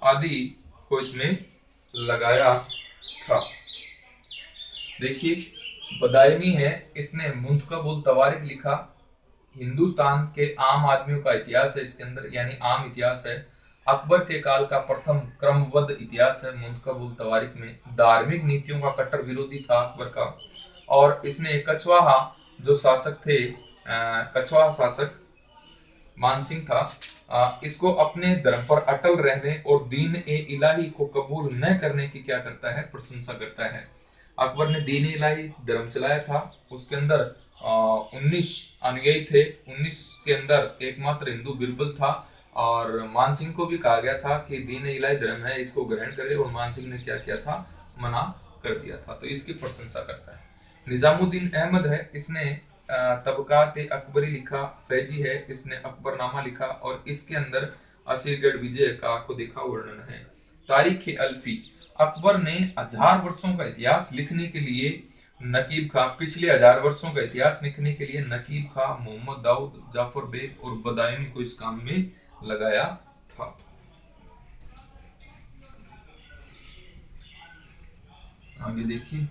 आदि को इसमें लगाया था। देखिए बदायूनी है, इसने मुंतखब उल तवारीख लिखा। हिंदुस्तान के आम आदमियों का इतिहास है इसके अंदर, यानी आम इतिहास है। अकबर के काल का प्रथम क्रमबद्ध इतिहास है मुंतखब उल तवारीख में। धार्मिक नीतियों का कट्टर विरोधी था अकबर का। और इसने कछवाहा जो शासक थे, कछवाहा शासक मानसिंह था, इसको अपने धर्म पर अटल रहने और दीन ए इलाही को कबूल न करने की क्या करता है? प्रशंसा करता है। अकबर ने दीन ए इलाही धर्म चलाया था। उसके अंदर 19 अनुयायी थे। 19 के अंदर एकमात्र हिंदू बिरबल था। और मानसिंह को भी कहा गया था कि दीन ए इलाही धर्म है, इसको ग्रहण करे, और मानसिंह ने क्या किया था? मना कर दिया था। तो इसकी प्रशंसा करता है। निजामुद्दीन अहमद है, इसने तबकात अकबरी लिखा। फैजी है, इसने अकबरनामा लिखा और इसके अंदर असीरगढ़ विजय का आंखों देखा वर्णन है। तारीख अल्फी, अकबर ने 1000 वर्षों का इतिहास लिखने के लिए नकीब खां, पिछले 1000 वर्षों का इतिहास लिखने के लिए नकीब खां, मोहम्मद दाऊद, जाफर बेग और बदायूनी को इस काम में लगाया था। आगे देखिए,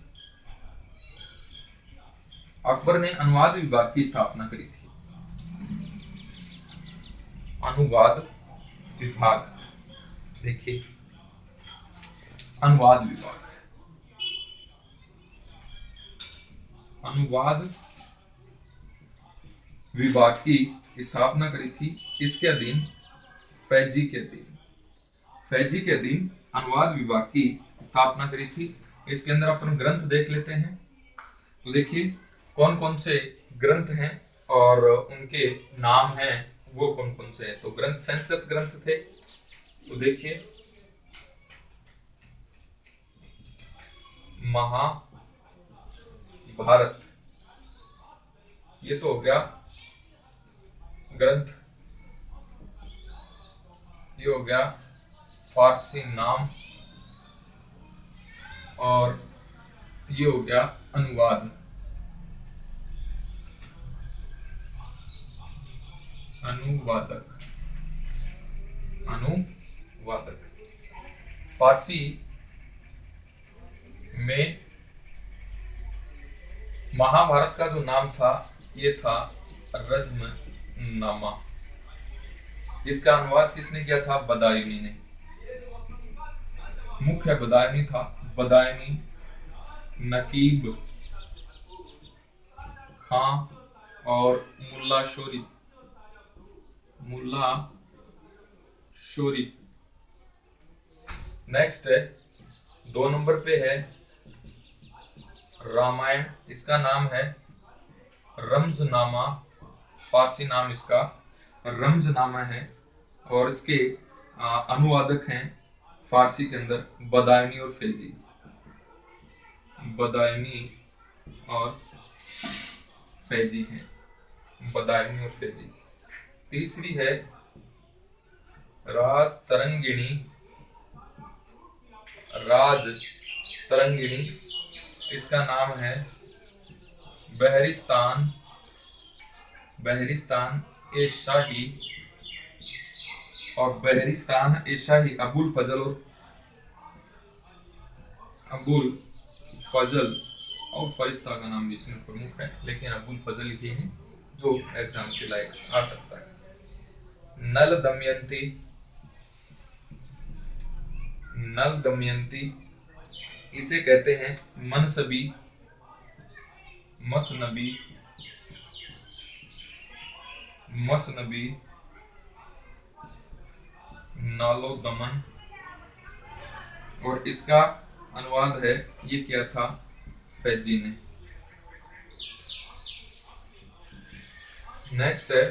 अकबर ने अनुवाद विभाग की स्थापना करी थी। अनुवाद विभाग, देखिए अनुवाद विभाग, अनुवाद विभाग की स्थापना करी थी इसके अधीन, फैजी के अधीन, फैजी के अधीन अनुवाद विभाग की स्थापना करी थी। इसके अंदर अपन ग्रंथ देख लेते हैं। तो देखिए कौन कौन से ग्रंथ हैं और उनके नाम हैं वो कौन कौन से हैं। तो ग्रंथ संस्कृत ग्रंथ थे, तो देखिए महाभारत, ये तो हो गया ग्रंथ, ये हो गया फारसी नाम, और ये हो गया अनुवाद, अनुवादक, अनुवादक। फारसी में महाभारत का जो नाम था ये था रज्मनामा। इसका अनुवाद किसने किया था? बदायूनी ने। मुख्य बदायूनी था, बदायूनी, नकीब खां और मुल्ला शोरी, मुल्ला शोरी। नेक्स्ट है 2 नंबर पे है रामायण, इसका नाम है रमजनामा, फारसी नाम इसका रमजनामा है, और इसके अनुवादक हैं फारसी के अंदर बदायूनी और फैजी, बदायूनी और फैजी हैं, बदायूनी और फैजी। तीसरी है राज तरंगिणी, राज तरंगिणी, इसका नाम है बहरिस्तान, बहरिस्तान ए शाही, और बहरिस्तान ए शाही अबुल फजल, और अबुल फजल और फरिश्ता का नाम भी इसमें प्रमुख है, लेकिन अबुल फजल ही है जो एग्जाम के लायक आ सकता है। नल दमयंती, नल दमयंती, इसे कहते हैं मनसबी, मसनबी, मसनबी, नालो दमन, और इसका अनुवाद है, ये क्या था, फैजी ने। नेक्स्ट है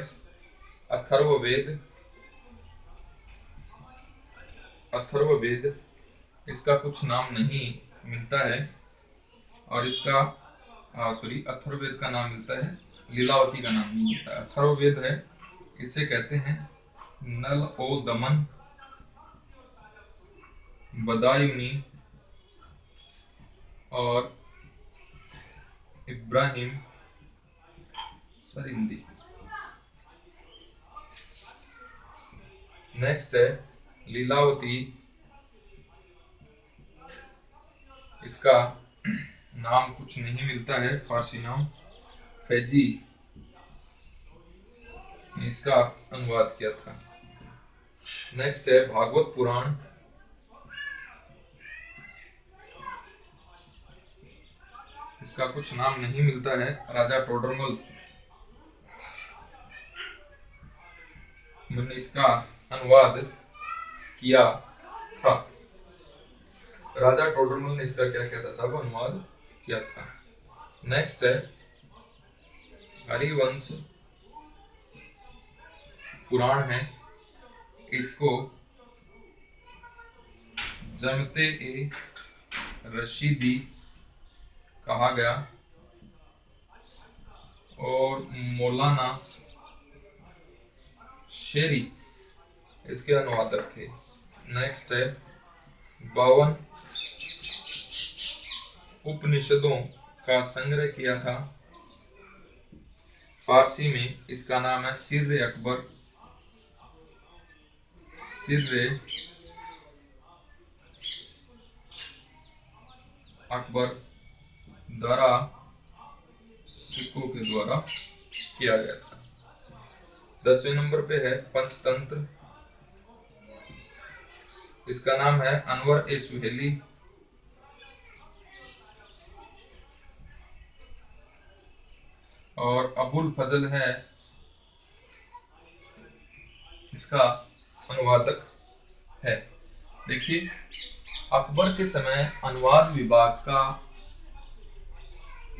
अथर्ववेद, अथर्ववेद, इसका कुछ नाम नहीं मिलता है, और इसका अथर्ववेद का नाम मिलता है, लीलावती का नाम नहीं मिलता है। अथर्ववेद है, इसे कहते हैं नल ओ दमन, बदायूनी और इब्राहिम सरिंदी। नेक्स्ट है लीलावती, इसका नाम कुछ नहीं मिलता है, फारसी नाम, फैजी ने इसका अनुवाद किया था। नेक्स्ट है भागवत पुराण, इसका कुछ नाम नहीं मिलता है, राजा टोडरमल ने इसका अनुवाद किया था। राजा टोडरमल ने इसका क्या किया था साहब, अनुवाद किया था। नेक्स्ट है हरिवंश पुराण है, इसको जमते ए रशीदी कहा गया, और मौलाना शेरी इसके अनुवादक थे। नेक्स्ट है 52 उपनिषदों का संग्रह किया था। फारसी में इसका नाम है सिर्र अकबर, सिर्र अकबर द्वारा सिखों के द्वारा किया गया था। 10वें नंबर पे है पंचतंत्र, इसका नाम है अनवर ए सुहेली, और अबुल फजल है इसका अनुवादक है। देखिए, अकबर के समय अनुवाद विभाग का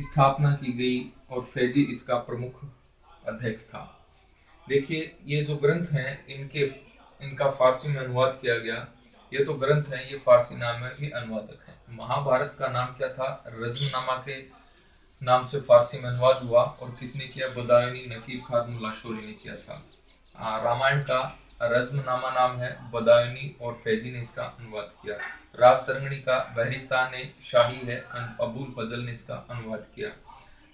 स्थापना की गई और फैजी इसका प्रमुख अध्यक्ष था। देखिए, ये जो ग्रंथ हैं इनका फारसी में अनुवाद किया गया। ये तो ग्रंथ हैं, ये फारसी नाम के अनुवादक हैं। महाभारत का नाम क्या था? रज़्मनामा के नाम से फारसी में अनुवाद हुआ, और किसने किया? बदायूनी नकीब खान लाशोरी ने किया था। रामायण का रज़्मनामा नाम है बदायूनी, और फैजी ने इसका अनुवाद किया। राजतरंगिणी का बहरिस्तान ने शाही है, अबुल फजल ने इसका अनुवाद किया।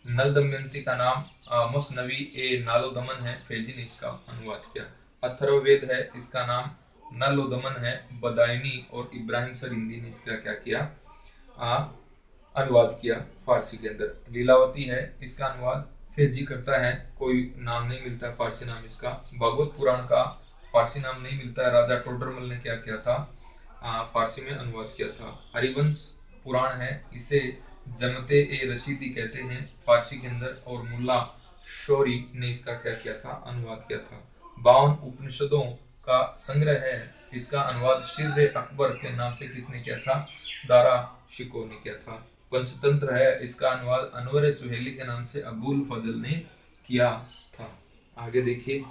नल दमयंती का नाम मुसनवी ए नालोदमन है, फैजी ने इसका अनुवाद किया। अथर्ववेद है, इसका नाम नलोदमन है, बदायूनी और इब्राहिम सरिंदी ने इसका क्या किया? अनुवाद किया फारसी के अंदर। लीलावती है, इसका अनुवाद फैजी करता है, कोई नाम नहीं मिलता फारसी नाम इसका। भागवत पुराण का फारसी नाम नहीं मिलता है, राजा टोडरमल ने क्या किया था? फारसी में अनुवाद किया था। हरिवंश पुराण है, इसे जमते ए रशीदी कहते हैं फारसी के अंदर, और मुल्ला शौरी ने इसका क्या किया था? अनुवाद किया था। 52 उपनिषदों का संग्रह है, इसका अनुवाद सिर्र अकबर के नाम से किसने किया था? दारा शिकोह ने किया था। पंचतंत्र है, इसका अनुवाद अनवर सुहेली के नाम से अबुल फजल ने किया था। आगे देखिए,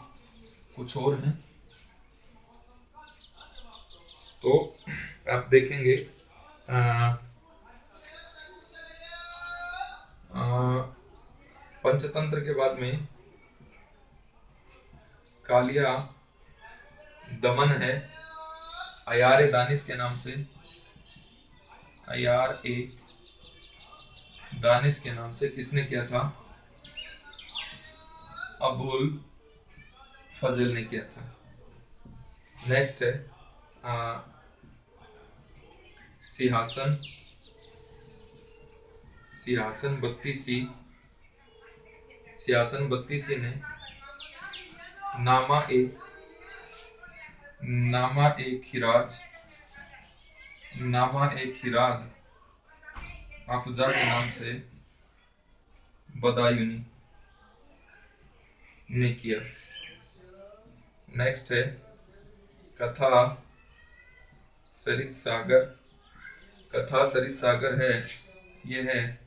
कुछ और हैं तो आप देखेंगे पंचतंत्र के बाद में कालिया दमन है, अयार ए दानिश के नाम से, अयार ए दानिश के नाम से किसने किया था? अबुल फजल ने किया था। नेक्स्ट है सिंहासन, सिंहासन बत्तीसी ने नामा ए खिराज अफजा के नाम से बदायूनी ने किया। नेक्स्ट है कथा सरित सागर, कथा सरित सागर है, ये है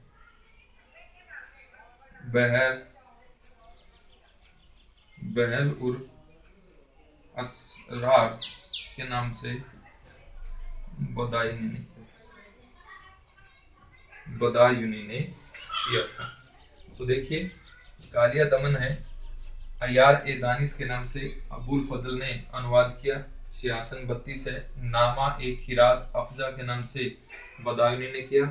बहल उर असरार के नाम से बदायूनी ने किया था। तो देखिए, कालिया दमन है, अयार ए दानिश के नाम से अबुल फजल ने अनुवाद किया। सिंहासन 32 है, नामा ए खिरात अफजा के नाम से बदायूनी ने किया।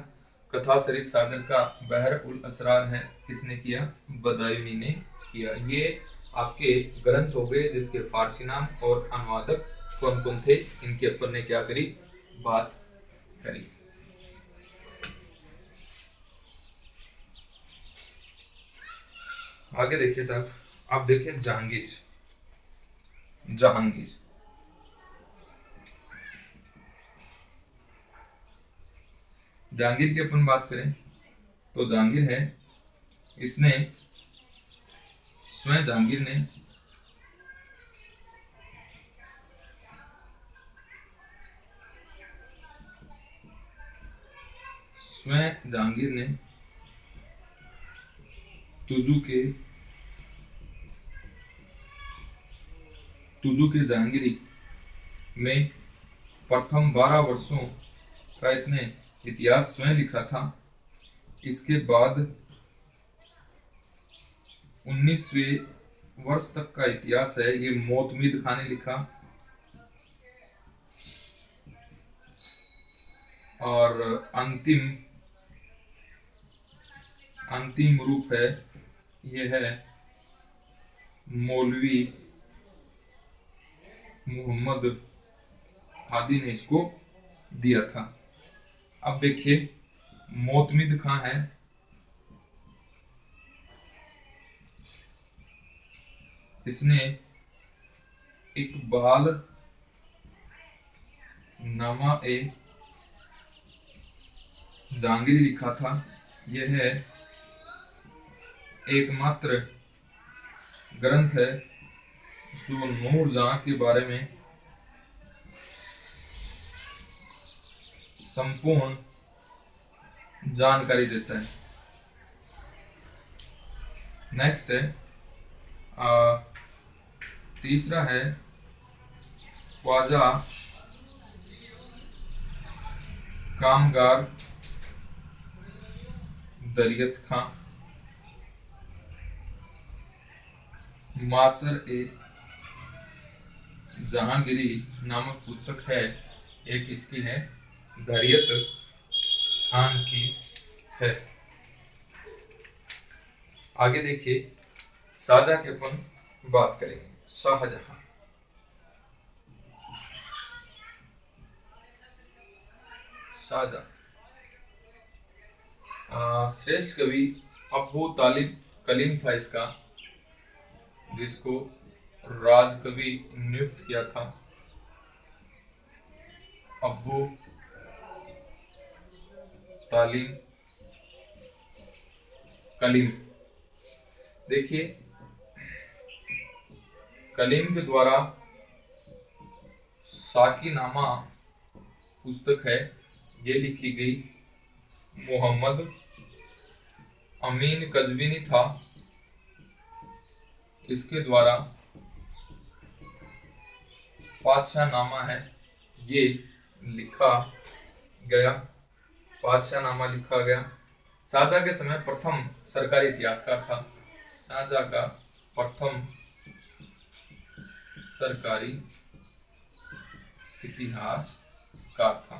कथा सरित सागर का बहर उल असरार है, किसने किया? बदायूनी ने किया। ये आपके ग्रंथ हो गए जिसके फारसी नाम और अनुवादक कौन कौन थे, इनके ऊपर ने क्या करी? बात करी। आगे देखिए साहब, आप देखिए जहांगीर की अपन बात करें तो जहांगीर है, इसने स्वयं जहांगीर ने तुजू के जहांगीरी में प्रथम 12 वर्षों का इसने इतिहास स्वयं लिखा था। इसके बाद 19वें वर्ष तक का इतिहास है, ये मोतमीद खान ने लिखा, और अंतिम अंतिम रूप है, यह है मौलवी मोहम्मद हादी ने इसको दिया था। अब देखिए मोतमिद खां है, इसने इकबाल नामा ए जहांगीर लिखा था। यह है एकमात्र ग्रंथ है जो नूरजहां के बारे में संपूर्ण जानकारी देता है। नेक्स्ट है तीसरा है ख्वाजा कामगार दरियत खां। मासर ए जहांगीरी नामक पुस्तक है, एक इसकी है, दरियत खान की है। आगे देखिए शाहजहां की अपन बात करेंगे। शाहजहां श्रेष्ठ कवि अबू तालिब कलीम था इसका, जिसको राजकवि नियुक्त किया था। अबू तालिब कलीम, देखिए कलीम के द्वारा साकीनामा पुस्तक है, ये लिखी गई। मोहम्मद अमीन कजवीनी था, इसके द्वारा पातशाहनामा है, ये लिखा गया, पातशाहनामा लिखा गया। शाहजहां के समय प्रथम सरकारी इतिहासकार था। शाहजहां का प्रथम सरकारी इतिहासकार था।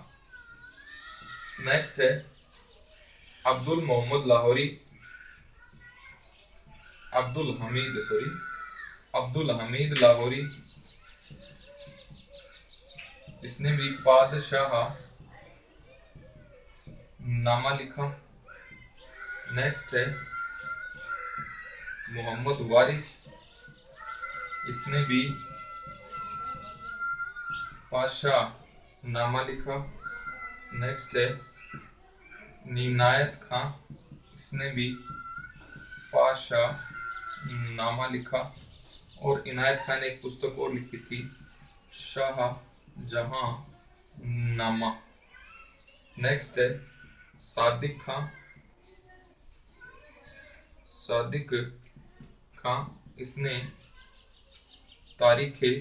नेक्स्ट है अब्दुल मोहम्मद लाहौरी, अब्दुल हमीद लाहौरी, इसने भी पादशाह नामा लिखा। नेक्स्ट है मोहम्मद वारिस, इसने भी पादशाह नामा लिखा। नेक्स्ट है इनायत खां, इसने भी पादशाह नामा लिखा। और इनायत खान ने एक पुस्तक और लिखी थी, शाहजहां नामा। नेक्स्ट है सादिक खां, इसने तारीखे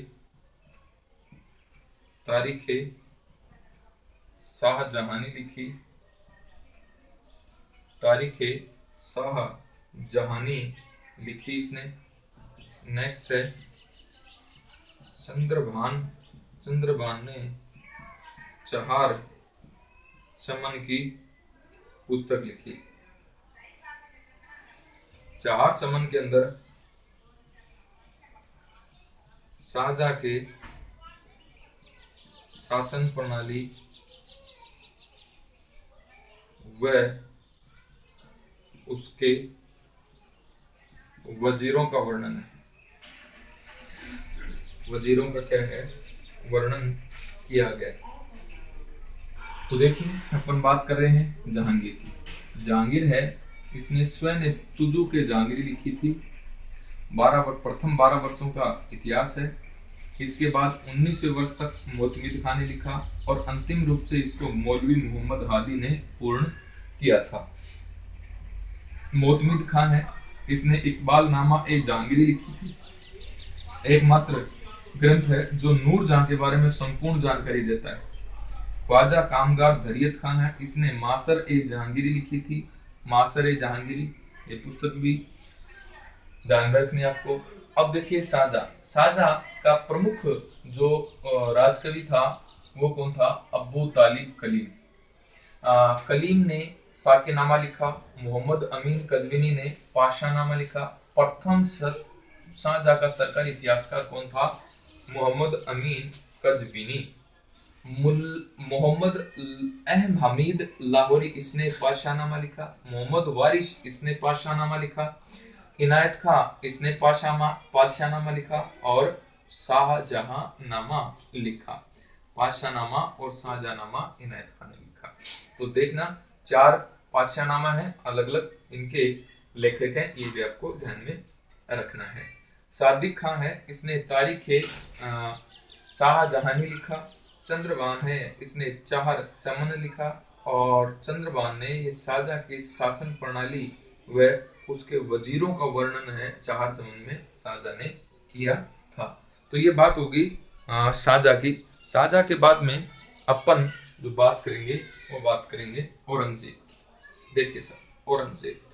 शाहजहानी लिखी। तारीखे शाहजहानी लिखी इसने। नेक्स्ट है चंद्रभान ने चार चमन की पुस्तक लिखी। चार चमन के अंदर शाहजहां के शासन प्रणाली व उसके वजीरों का वर्णन है। वजीरों का क्या है, वर्णन किया गया। तो देखिए अपन बात कर रहे हैं जहांगीर की। जहांगीर है, इसने स्वयं तुजु के जहांगीरी लिखी थी। प्रथम 12 वर्षों का इतिहास है। इसके बाद 19वें वर्ष तक मोतमिद खां ने लिखा और अंतिम रूप से इसको मौलवी मोहम्मद हादी ने पूर्ण किया था। मोतमिद खां है, इसने इकबाल नामा ए जहांगीरी लिखी थी। एकमात्र ग्रंथ है जो नूरजहां के बारे में संपूर्ण जानकारी देता है। ख्वाजा कामगार दरियत खां है, इसने मासर ए जहांगीरी लिखी थी। मासर ए जहांगीरी ये पुस्तक भी ध्यान रखनी आपको। अब देखिए शाहजहां का प्रमुख जो राजकवि था वो कौन था, अबू तालिब कलीम। कलीम ने साकीनामा लिखा। मोहम्मद अमीन कज़विनी ने पाशानामा लिखा। प्रथम शाहजहां का सरकारी इतिहासकार कौन था? मोहम्मद अमीन कज़विनी। मोहम्मद अहम हमीद लाहौरी, इसने पाशानामा लिखा। मोहम्मद वारिश, इसने पाशानामा लिखा। इनायत खां, इसने पाशानामा लिखा और शाहजहां नामा लिखा। पाशानामा और शाहजहानामा इनायत खान ने लिखा। तो देखना 4 पाशानामा है, अलग अलग इनके लेखक हैं, ये भी आपको ध्यान में रखना है। सादिक खां है, इसने तारीख शाहजहानी लिखा। चंद्रबान है, इसने चार चमन लिखा और चंद्रबान ने ये शाहजहां की शासन प्रणाली व उसके वजीरों का वर्णन है चार चमन में शाहजहां ने किया था। तो ये बात होगी शाहजहां की। शाहजहां के बाद में अपन जो बात करेंगे वो बात करेंगे औरंगजेब। देखिए सर, औरंगजेब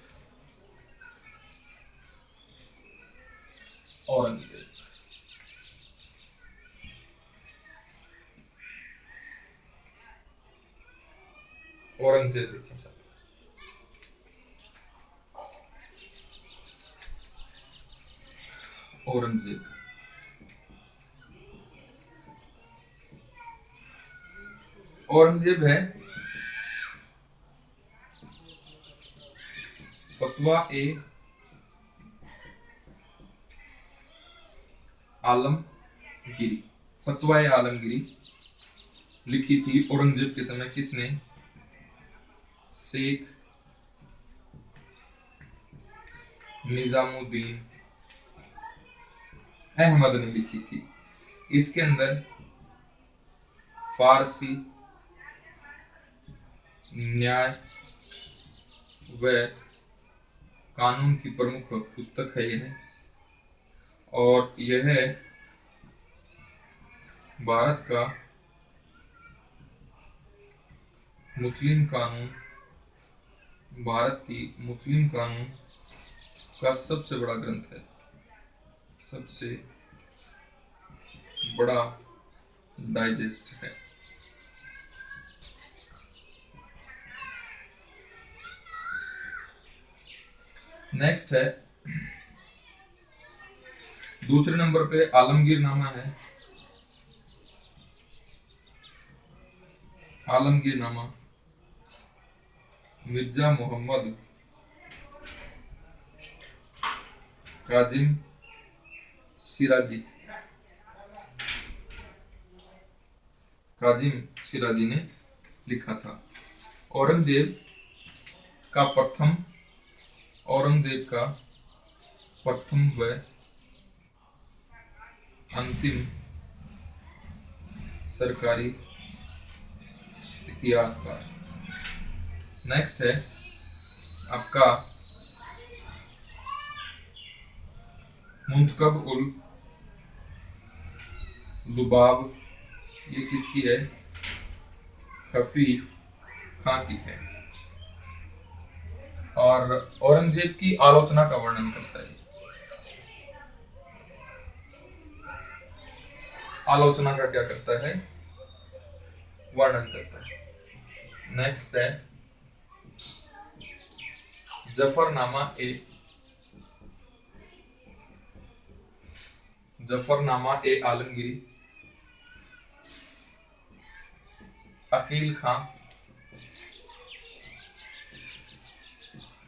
औरंगजेब देखिए सर, औरंगजेब औरंगजेब है फतवा ए आलमगिरी। फतवा ए आलमगिरी लिखी थी औरंगजेब के समय किसने? शेख निजामुद्दीन अहमद ने लिखी थी। इसके अंदर फारसी न्याय व कानून की प्रमुख पुस्तक है यह, और यह भारत का मुस्लिम कानून, भारत की मुस्लिम कानून का सबसे बड़ा ग्रंथ है, सबसे बड़ा डाइजेस्ट है। नेक्स्ट है, दूसरे नंबर पे आलमगीर नामा है। आलमगीर नामा मिर्जा मोहम्मद काजिम सिराजी ने लिखा था। औरंगजेब का प्रथम व अंतिम सरकारी इतिहासकार। नेक्स्ट है आपका मुंतखब उल लुबाब। ये किसकी है? खफी खां की है और औरंगजेब की आलोचना का वर्णन करता है। आलोचना का क्या करता है? वर्णन करता है। नेक्स्ट है जफरनामा ए आलमगीरी। अकील खां,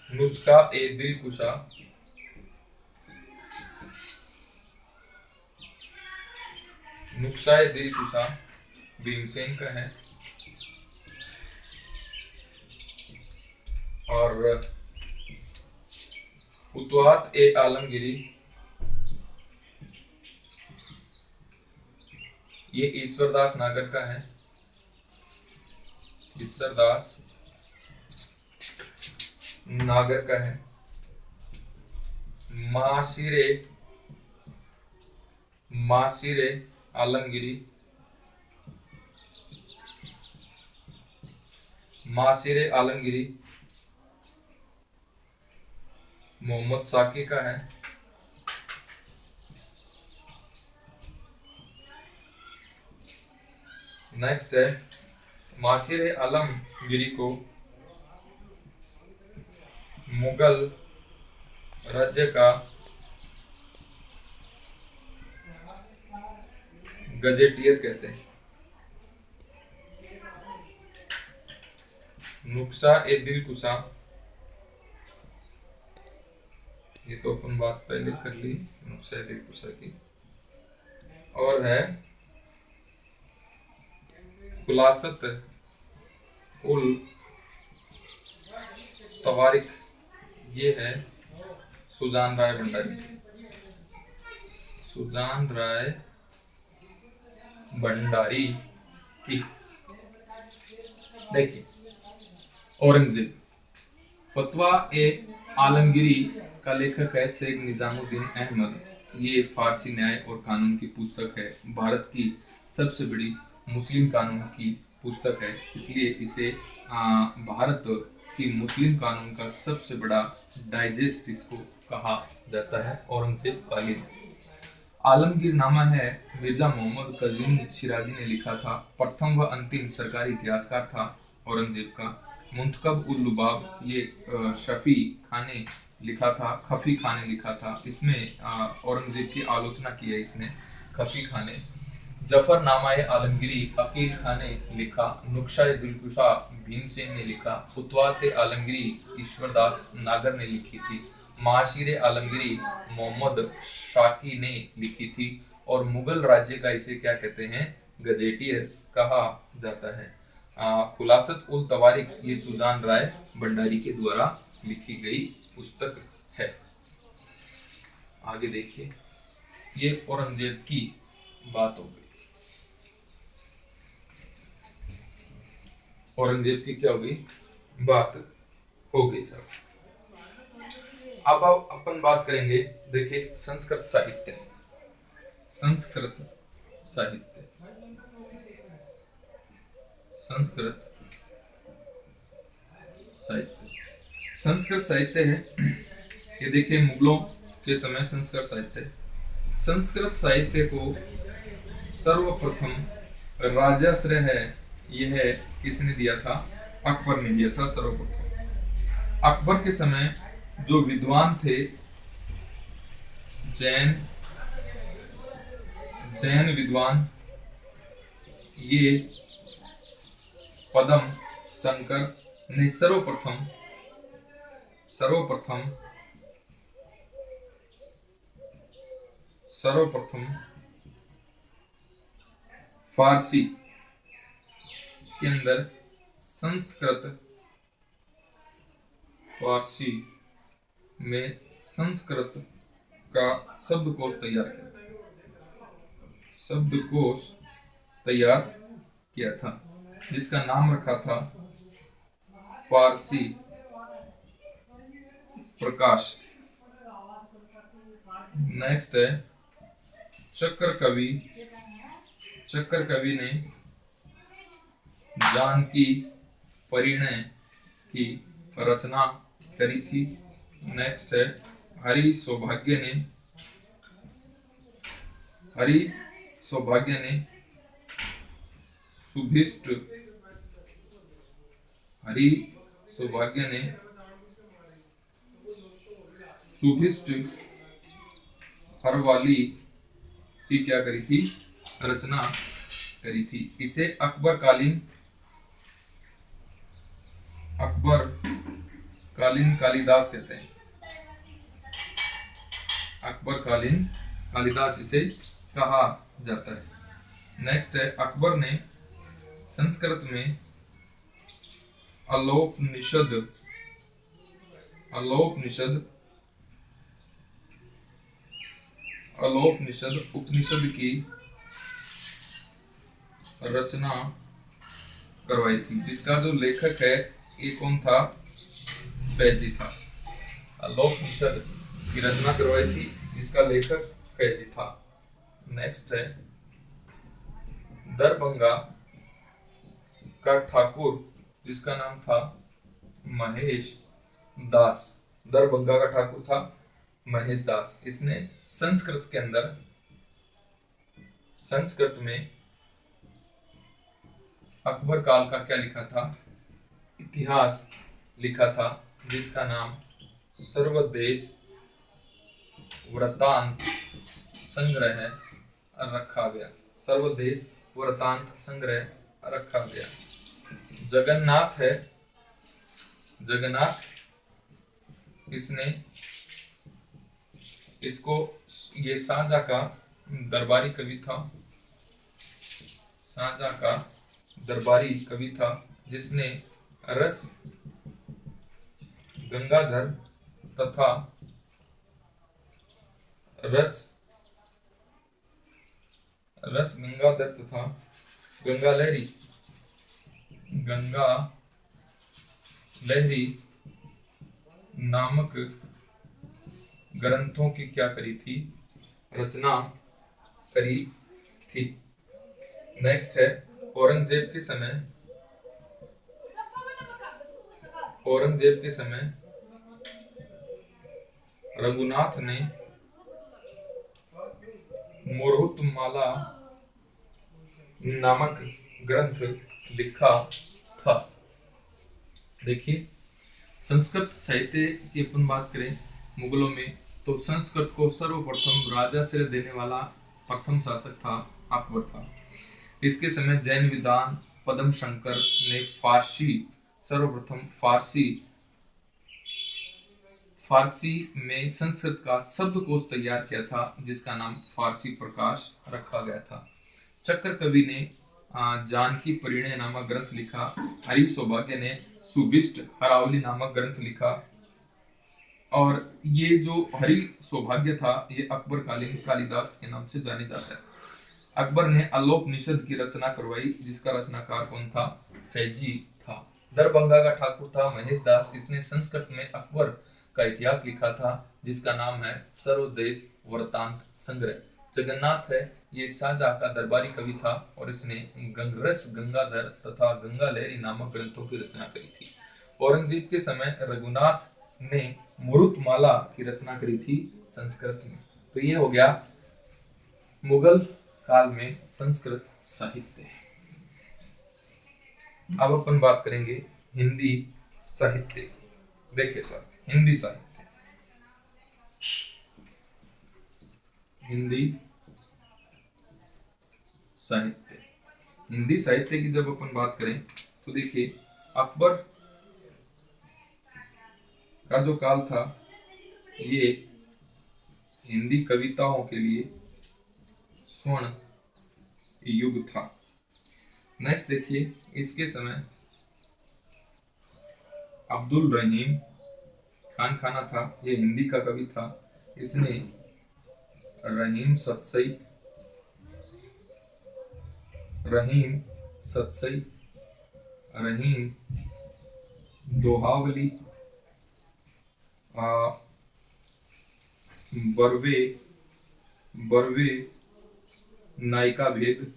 नुस्खा ए दिलकुशा, नुस्खा ए दिलकुशा भीमसेन का है और फुतुहात ए आलमगीरी ये ईश्वरदास नागर का है। ईश्वरदास नागर का है। मासिरे आलमगीरी मोहम्मद साकी का है। नेक्स्ट है मासिर आलमगीरी को मुगल राज्य का गजेटियर कहते हैं। नुक्शा ए दिलकुशा, ये तो अपन बात पहले कर ली नुक्शा ए दिलकुशा की। और है खुलासत उल तवारिक, ये है सुजान राय भंडारी। सुजान राय भंडारी की। देखिए, औरंगजेब, फतवा ए आलमगिरी का लेखक है शेख निजामुद्दीन अहमद। ये फारसी न्याय और कानून की पुस्तक है, भारत की सबसे बड़ी मुस्लिम कानून की पुस्तक है, इसलिए इसे भारत की मुस्लिम कानून का सबसे बड़ा डाइजेस्ट इसको कहा जाता है। औरंगजेब कालीन आलमगीर नामा है मिर्जा मोहम्मद कज़वीनी शिराजी ने लिखा था। प्रथम व अंतिम सरकारी इतिहासकार था औरंगजेब का। मुंतखब उल लुबाब, ये शफी खान ने लिखा था, खफी खान ने लिखा था। इसमें औरंगजेब की आलोचना की है इसने, खफी खान ने। जफरनामा आलमगिरी अकील खान ने लिखा। नुक्शा दिलकुशा भीमसेन ने लिखा। फुतवात आलमगिरी ईश्वरदास नागर ने लिखी थी। माशीर आलमगिरी मोहम्मद शाकी ने लिखी थी। और मुगल राज्य का इसे क्या कहते हैं, गजेटियर कहा जाता है। खुलासत उल तवारिक, ये सुजान राय भंडारी के द्वारा लिखी गई पुस्तक है। आगे देखिए, ये औरंगजेब की बात हो गई। औरंगजेब की क्या हो गई, बात हो गई सब। अब अपन बात करेंगे, देखिए, संस्कृत साहित्य। संस्कृत साहित्य, संस्कृत साहित्य, संस्कृत साहित्य है ये। देखिए, मुगलों के समय संस्कृत साहित्य, संस्कृत साहित्य को सर्वप्रथम राजाश्रय है, यह किसने दिया था, अकबर ने दिया था सर्वप्रथम। अकबर के समय जो विद्वान थे, जैन विद्वान, ये पदम शंकर ने सर्वप्रथम फारसी के अंदर फारसी में संस्कृत का शब्दकोश तैयार किया था, जिसका नाम रखा था फारसी प्रकाश। नेक्स्ट है चक्कर कवि ने जानकी परिणय की रचना करी थी। नेक्स्ट है हरि सौभाग्य ने सुभिष्ट हरवाली की क्या करी थी, रचना करी थी। इसे अकबरकालीन कालिदास कहते हैं। अकबरकालीन कालिदास इसे कहा जाता है। नेक्स्ट है अकबर ने संस्कृत में अलोपनिषद उपनिषद की रचना करवाई थी, जिसका जो लेखक है ये कौन था, फैजी था। अलोपनिषद की रचना करवाई थी, जिसका लेखक फैजी था। नेक्स्ट है दरभंगा का ठाकुर, जिसका नाम था महेश दास। दरभंगा का ठाकुर था महेश दास। इसने संस्कृत में अकबर काल का क्या लिखा था, इतिहास लिखा था, जिसका नाम सर्वदेश वृत्तांत संग्रह रखा गया। सर्वदेश वृत्तांत संग्रह रखा गया। जगन्नाथ है, जगन्नाथ, इसने इसको, ये शाहजहां का दरबारी कवि था, शाहजहां का दरबारी कवि था, जिसने रस गंगाधर तथा रस गंगाधर तथा गंगा लहरी नामक ग्रंथों की क्या करी थी, रचना करी थी। नेक्स्ट है औरंगजेब के समय रघुनाथ ने मोरुतमाला नामक ग्रंथ लिखा था। देखिए, संस्कृत साहित्य की अपन बात करें मुगलों में, तो संस्कृत को सर्वप्रथम राजाश्रय देने वाला प्रथम शासक था अकबर था। इसके समय जैन विद्वान पद्म शंकर ने सर्वप्रथम फारसी में संस्कृत का शब्दकोश तैयार किया था, जिसका नाम फारसी प्रकाश रखा गया था। चक्र कवि ने जानकी परिणय नामक ग्रंथ लिखा। हरि सौभाग्य ने सुभिष्ट हरावली नामक ग्रंथ लिखा। और ये जो हरि सौभाग्य था, ये अकबर कालीन कालिदास के नाम से जाने जाता है। अकबर ने अलोपनिषद की रचना करवाई, जिसका रचनाकार कौन था, फैजी था। दरभंगा का ठाकुर था महेश दास, इसने संस्कृत में अकबर का इतिहास लिखा था, जिसका नाम है सर्वदेश वृत्तांत संग्रह। जगन्नाथ है, ये शाहजहां का दरबारी कवि था और इसने रस गंगाधर तथा गंगा लहरी नामक ग्रंथों की रचना करी थी। औरंगजेब के समय रघुनाथ ने मुरुतमाला की रचना करी थी संस्कृत में। तो ये हो गया मुगल काल में संस्कृत साहित्य। अब अपन बात करेंगे हिंदी साहित्य। देखिए सर, हिंदी साहित्य हिंदी साहित्य की जब अपन बात करें तो देखिए, अकबर का जो काल था, ये हिंदी कविताओं के लिए स्वर्ण युग था। नेक्स्ट देखिए, इसके समय अब्दुल रहीम खान खाना था, ये हिंदी का कवि था। इसने रहीम सतसई, रहीम दोहावली, बरवे नायिका भेद,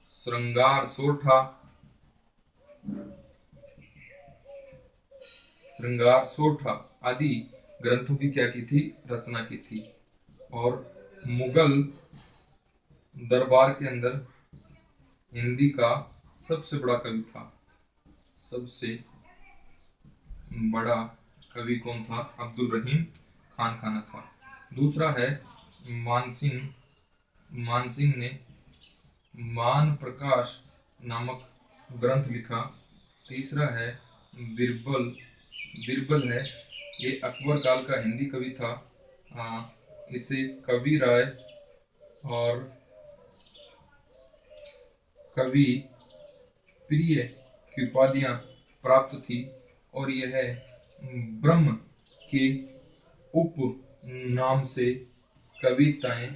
श्रृंगार सोठा आदि ग्रंथों की क्या की थी, रचना की थी। और मुगल दरबार के अंदर हिंदी का सबसे बड़ा कवि था। सबसे बड़ा कवि कौन था, अब्दुल रहीम खान खाना था। दूसरा है मानसिंह ने मान प्रकाश नामक ग्रंथ लिखा। तीसरा है बिरबल है, ये अकबर काल का हिंदी कवि था। इसे कवि राय और कवि प्रिय की उपाधियां प्राप्त थी, और यह ब्रह्म के उप नाम से कविताएं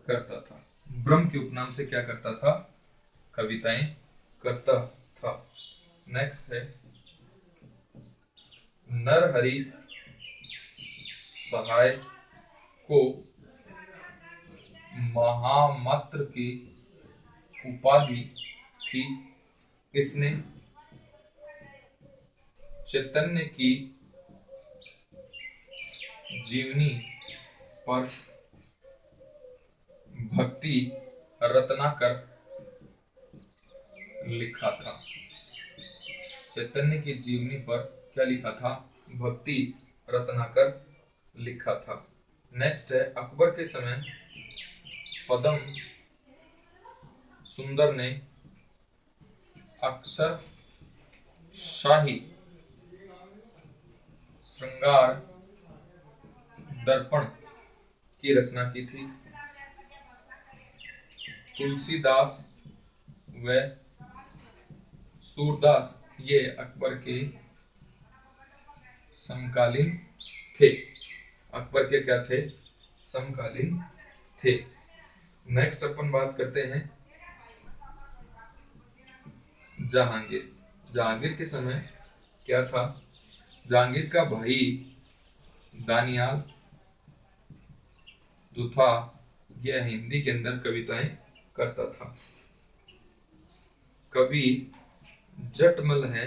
करता था। ब्रह्म के उपनाम से क्या करता था, कविताएं करता था। नेक्स्ट है नरहरि सहाय को महामात्र की उपाधि थी। इसने चैतन्य की जीवनी पर भक्ति रत्नाकर लिखा था। चैतन्य की जीवनी पर क्या लिखा था? भक्ति रत्नाकर लिखा था। नेक्स्ट है अकबर के समय पद्म सुंदर ने अक्षर शाही श्रृंगार दर्पण की रचना की थी। तुलसीदास व सूरदास ये अकबर के समकालीन थे। अकबर के क्या थे? समकालीन थे। नेक्स्ट अपन बात करते हैं जहांगीर। जहांगीर के समय क्या था? जहांगीर का भाई दानियाल जो था यह हिंदी के अंदर कविताएं करता था। कवि जटमल है,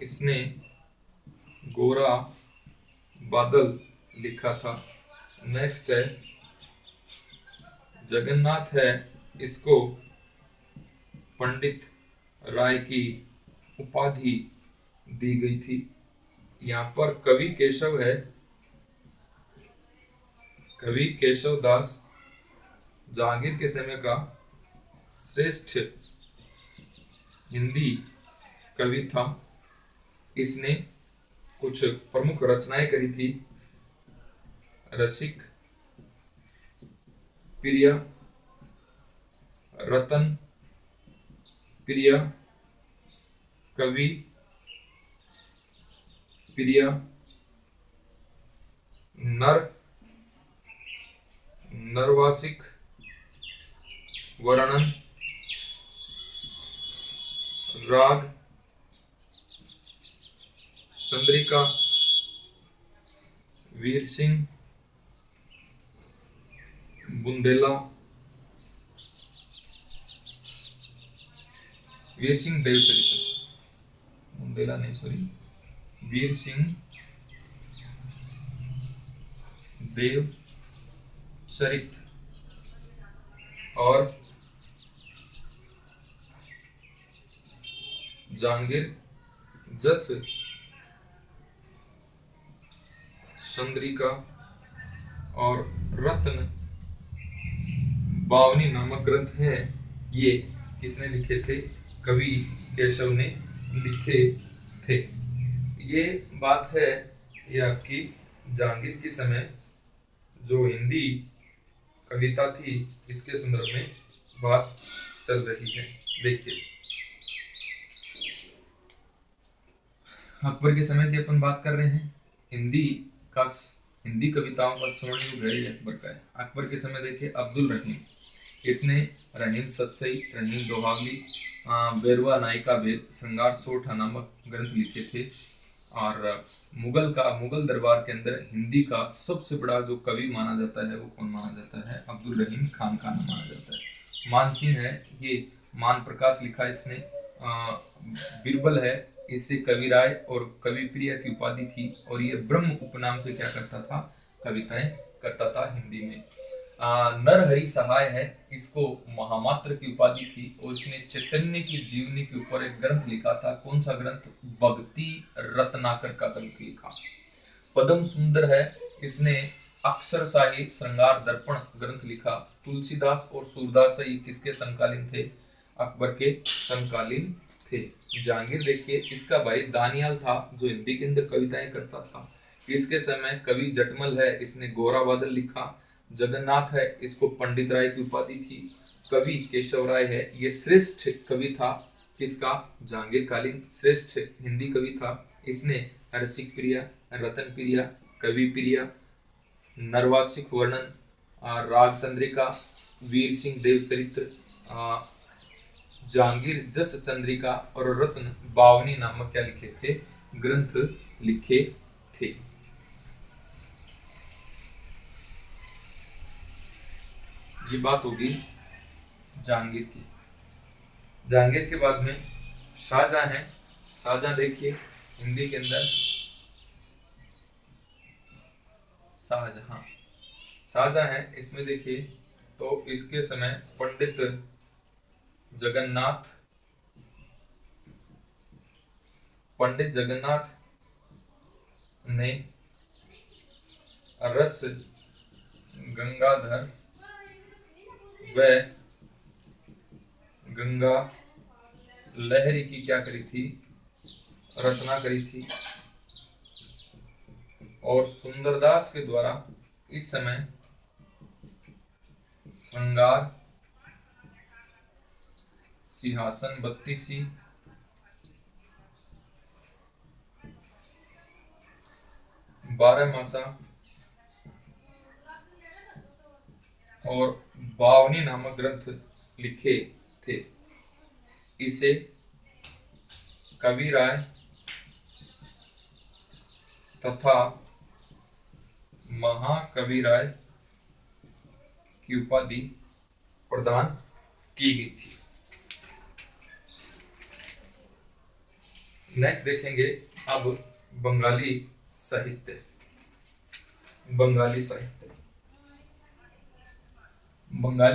इसने गोरा बादल लिखा था। नेक्स्ट है जगन्नाथ है, इसको पंडित राय की उपाधि दी गई थी। यहाँ पर कवि केशव है, कवि केशव दास जहांगीर के समय का श्रेष्ठ हिंदी कवि था। इसने कुछ प्रमुख रचनाएं करी थी। रसिक प्रिय, रतन प्रिय, कवि प्रिय, नरवासिक वर्णन, राग चंद्रिका, वीर सिंह बुंदेला, वीर सिंह देव चरित्र, बुंदेला नहीं सॉरी, वीर सिंह देव चरित और जहांगीर जस चंद्रिका और रत्न बावनी नामक ग्रंथ हैं। ये किसने लिखे थे? कवि केशव ने लिखे थे। ये बात है ये आपकी जहांगीर के समय जो हिंदी कविता थी इसके संदर्भ में बात चल रही है। देखिए अकबर के समय की अपन बात कर रहे हैं। हिंदी कविताओं का स्वर्ण युग है अकबर का है। अकबर के समय देखिए अब्दुल रहीम, इसने रहीम सतसई, रहीम दोहावली, बेरवा नायिका भेद, श्रृंगार सोठा नामक ग्रंथ लिखे थे। और मुगल दरबार के अंदर हिंदी का सबसे बड़ा जो कवि माना जाता है वो कौन माना जाता है? अब्दुल रहीम खान माना जाता है। मानसिंह है, ये मान प्रकाश लिखा इसने। बीरबल है, इसे कविराय और कवि प्रिय की उपाधि थी। और ये ब्रह्म उपनाम से क्या करता था? कविताएं करता था हिंदी में। नरहरि सहाय है, इसको महामात्र की उपाधि थी और इसने चैतन्य की जीवनी के ऊपर एक ग्रंथ लिखा था। कौन सा ग्रंथ? भक्ति रत्नाकर का ग्रंथ लिखा। पद्म सुंदर है, इसने अक्षरशाही श्रृंगार दर्पण ग्रंथ लिखा। तुलसीदास और सूरदास ये किसके समकालीन थे? अकबर के समकालीन थे। जहांगीर देखिए इसका भाई दानियाल था जो हिंदी के अंदर कविताएं करता था। इसके समय कवि जटमल है, इसने गोरा बादल लिखा। जगन्नाथ है, इसको पंडित राय की उपाधि थी। कवि केशव राय है, ये श्रेष्ठ कवि था। किसका? जहांगीर कालीन श्रेष्ठ हिंदी कवि था। इसने रसिक प्रिय, रतन प्रिय, कवि प्रिय, नरवासिक वर्णन, राग चंद्रिका, वीर सिंह देव चरित्र, जहांगीर जस चंद्रिका और रत्न बावनी नामक क्या लिखे थे? ग्रंथ लिखे थे। ये बात होगी जहांगीर की। जहांगीर के बाद में शाहजहां है। शाहजहां देखिए हिंदी के अंदर शाहजहां है, इसमें देखिए तो इसके समय पंडित जगन्नाथ ने रस गंगाधर व गंगा लहरी की क्या करी थी, रचना करी थी। और सुंदरदास के द्वारा इस समय श्रृंगार, सिंहासन बत्तीसी, बारहमासा और बावनी नामक ग्रंथ लिखे थे। इसे कविराय तथा महाकविराय की उपाधि प्रदान की गई थी। नेक्स्ट देखेंगे अब बंगाली साहित्य। बंगाली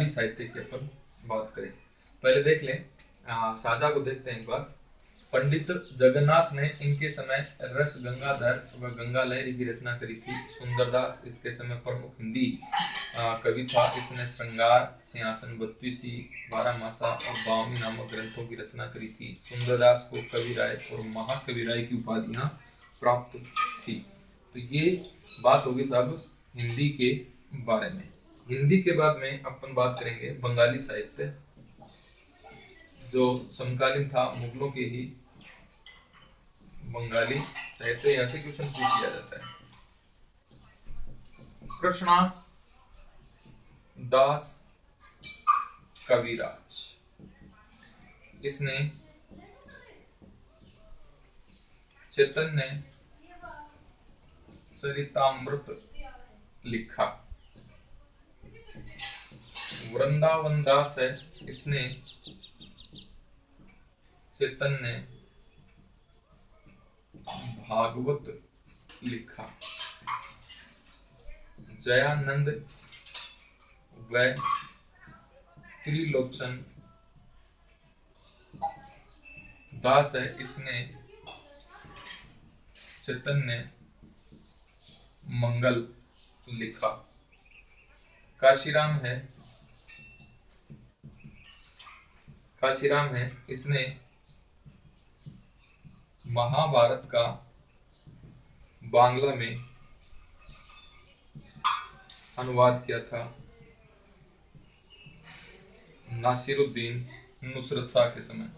साहित्य की अपन बात करें, पहले देख लें साझा को देखते हैं एक बार। पंडित जगन्नाथ ने इनके समय रस गंगाधर व गंगा लहरी की रचना करी थी। सुंदरदास इसके समय प्रमुख हिंदी कवि था। इसने श्रृंगार, सिंहासन बत्तीसी, बारहमासा और बावनी नामक ग्रंथों की रचना करी थी। सुंदरदास को कविराय और महाकविराय की उपाधियां प्राप्त थी। तो ये बात होगी सब हिंदी के बारे में। हिंदी के बाद में अपन बात करेंगे बंगाली साहित्य, जो समकालीन था मुगलों के ही। बंगाली साहित्य ऐसे क्वेश्चन पूछ लिया जाता है। कृष्णा दास कविराज, इसने चैतन्य चरितामृत लिखा। वृंदावन दास है, इसने चैतन्य भागवत लिखा। जयानंद व त्रिलोचन दास है, इसने चैतन्य मंगल लिखा। काशीराम है, इसने महाभारत का बांग्ला में अनुवाद किया था। नासिरुद्दीन नुसरत शाह के समय।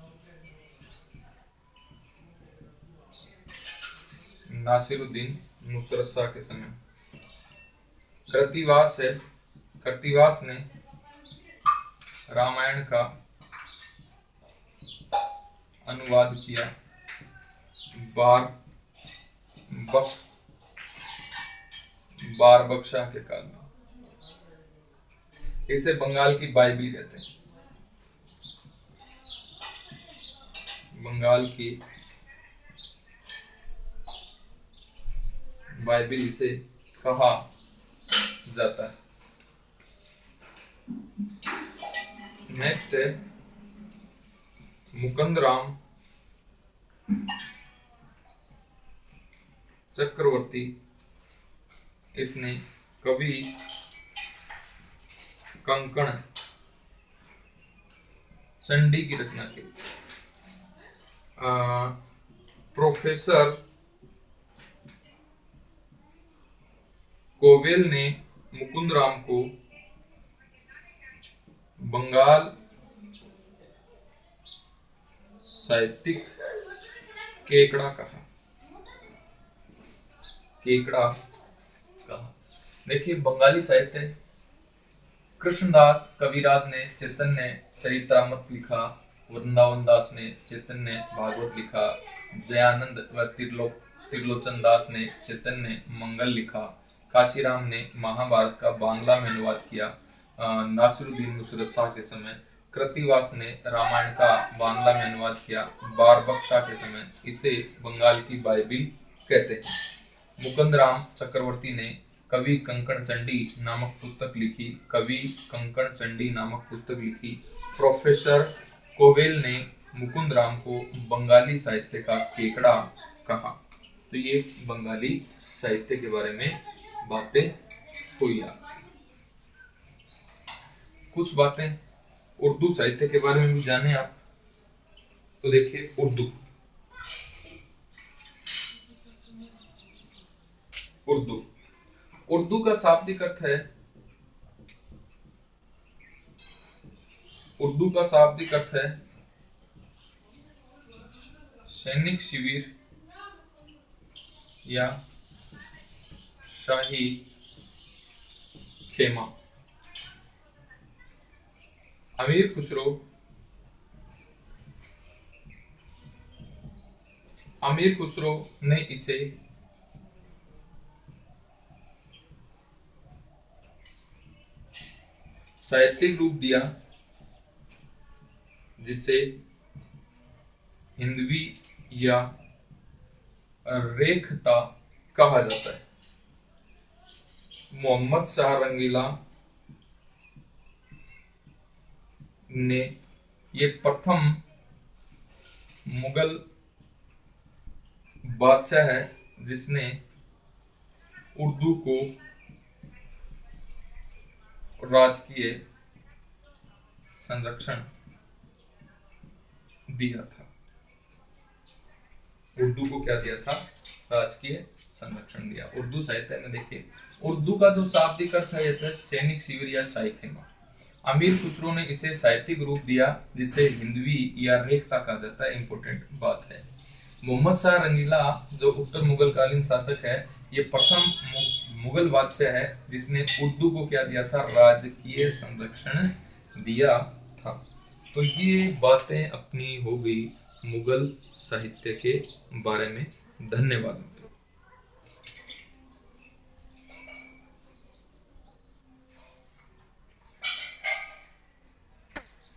कृतिवास ने रामायण का अनुवाद किया बारबक्शा के काल में। इसे बंगाल की बाइबिल कहते हैं। बंगाल की बाइबिल इसे कहा जाता है। नेक्स्ट है मुकुंदराम चक्रवर्ती, इसने कवि कंकण चंडी की रचना की। प्रोफेसर कोवेल ने मुकुंदराम को बंगाल साहित्यिक केकड़ा कहा। देखिए बंगाली साहित्य, कृष्णदास कविराज ने चैतन्य चरितामृत लिखा। वृंदावन दास ने चैतन्य भागवत लिखा। जयानंद व त्रिलोचन दास ने चैतन्य मंगल लिखा। काशीराम ने महाभारत का बांग्ला में अनुवाद किया नासिरुद्दीन नुसरत शाह के समय। कृतिवास ने रामायण का बांग्ला में अनुवाद किया बारबक्शा के समय। इसे बंगाल की बाइबिल कहते हैं। मुकुंदराम चक्रवर्ती ने कवि कंकण चंडी नामक पुस्तक लिखी। कवि कंकण चंडी नामक पुस्तक लिखी। प्रोफेसर कोवेल ने मुकुंद राम को बंगाली साहित्य का केकड़ा कहा। तो ये बंगाली साहित्य के बारे में बातें हुई। कुछ बातें उर्दू साहित्य के बारे में भी जाने आप। तो देखिए उर्दू उर्दू का शाब्दिक अर्थ है, उर्दू का शाब्दिक अर्थ है सैनिक शिविर या शाही खेमा। अमीर खुसरो ने इसे साहित्यिक रूप दिया जिसे हिंदवी या रेखता कहा जाता है। मोहम्मद शाह रंगीला ने ये प्रथम मुगल बादशाह है जिसने उर्दू को राजकीय संरक्षण दिया था। उर्दू को क्या दिया था? राजकीय संरक्षण दिया। उर्दू साहित्य में देखिए उर्दू का जो शाब्दिक अर्थ है यह सैनिक शिविर या शाही खेमा। अमीर खुसरो ने इसे साहित्यिक रूप दिया जिसे हिंदवी या रेखता कहा जाता है। इंपोर्टेंट बात है। मोहम्मद शाह रंगीला जो उत्तर मुगल कालीन शासक है, ये प्रथम मुगल बादशाह है जिसने उर्दू को क्या दिया था? राजकीय संरक्षण दिया था। तो ये बातें अपनी हो गई मुगल साहित्य के बारे में। धन्यवाद।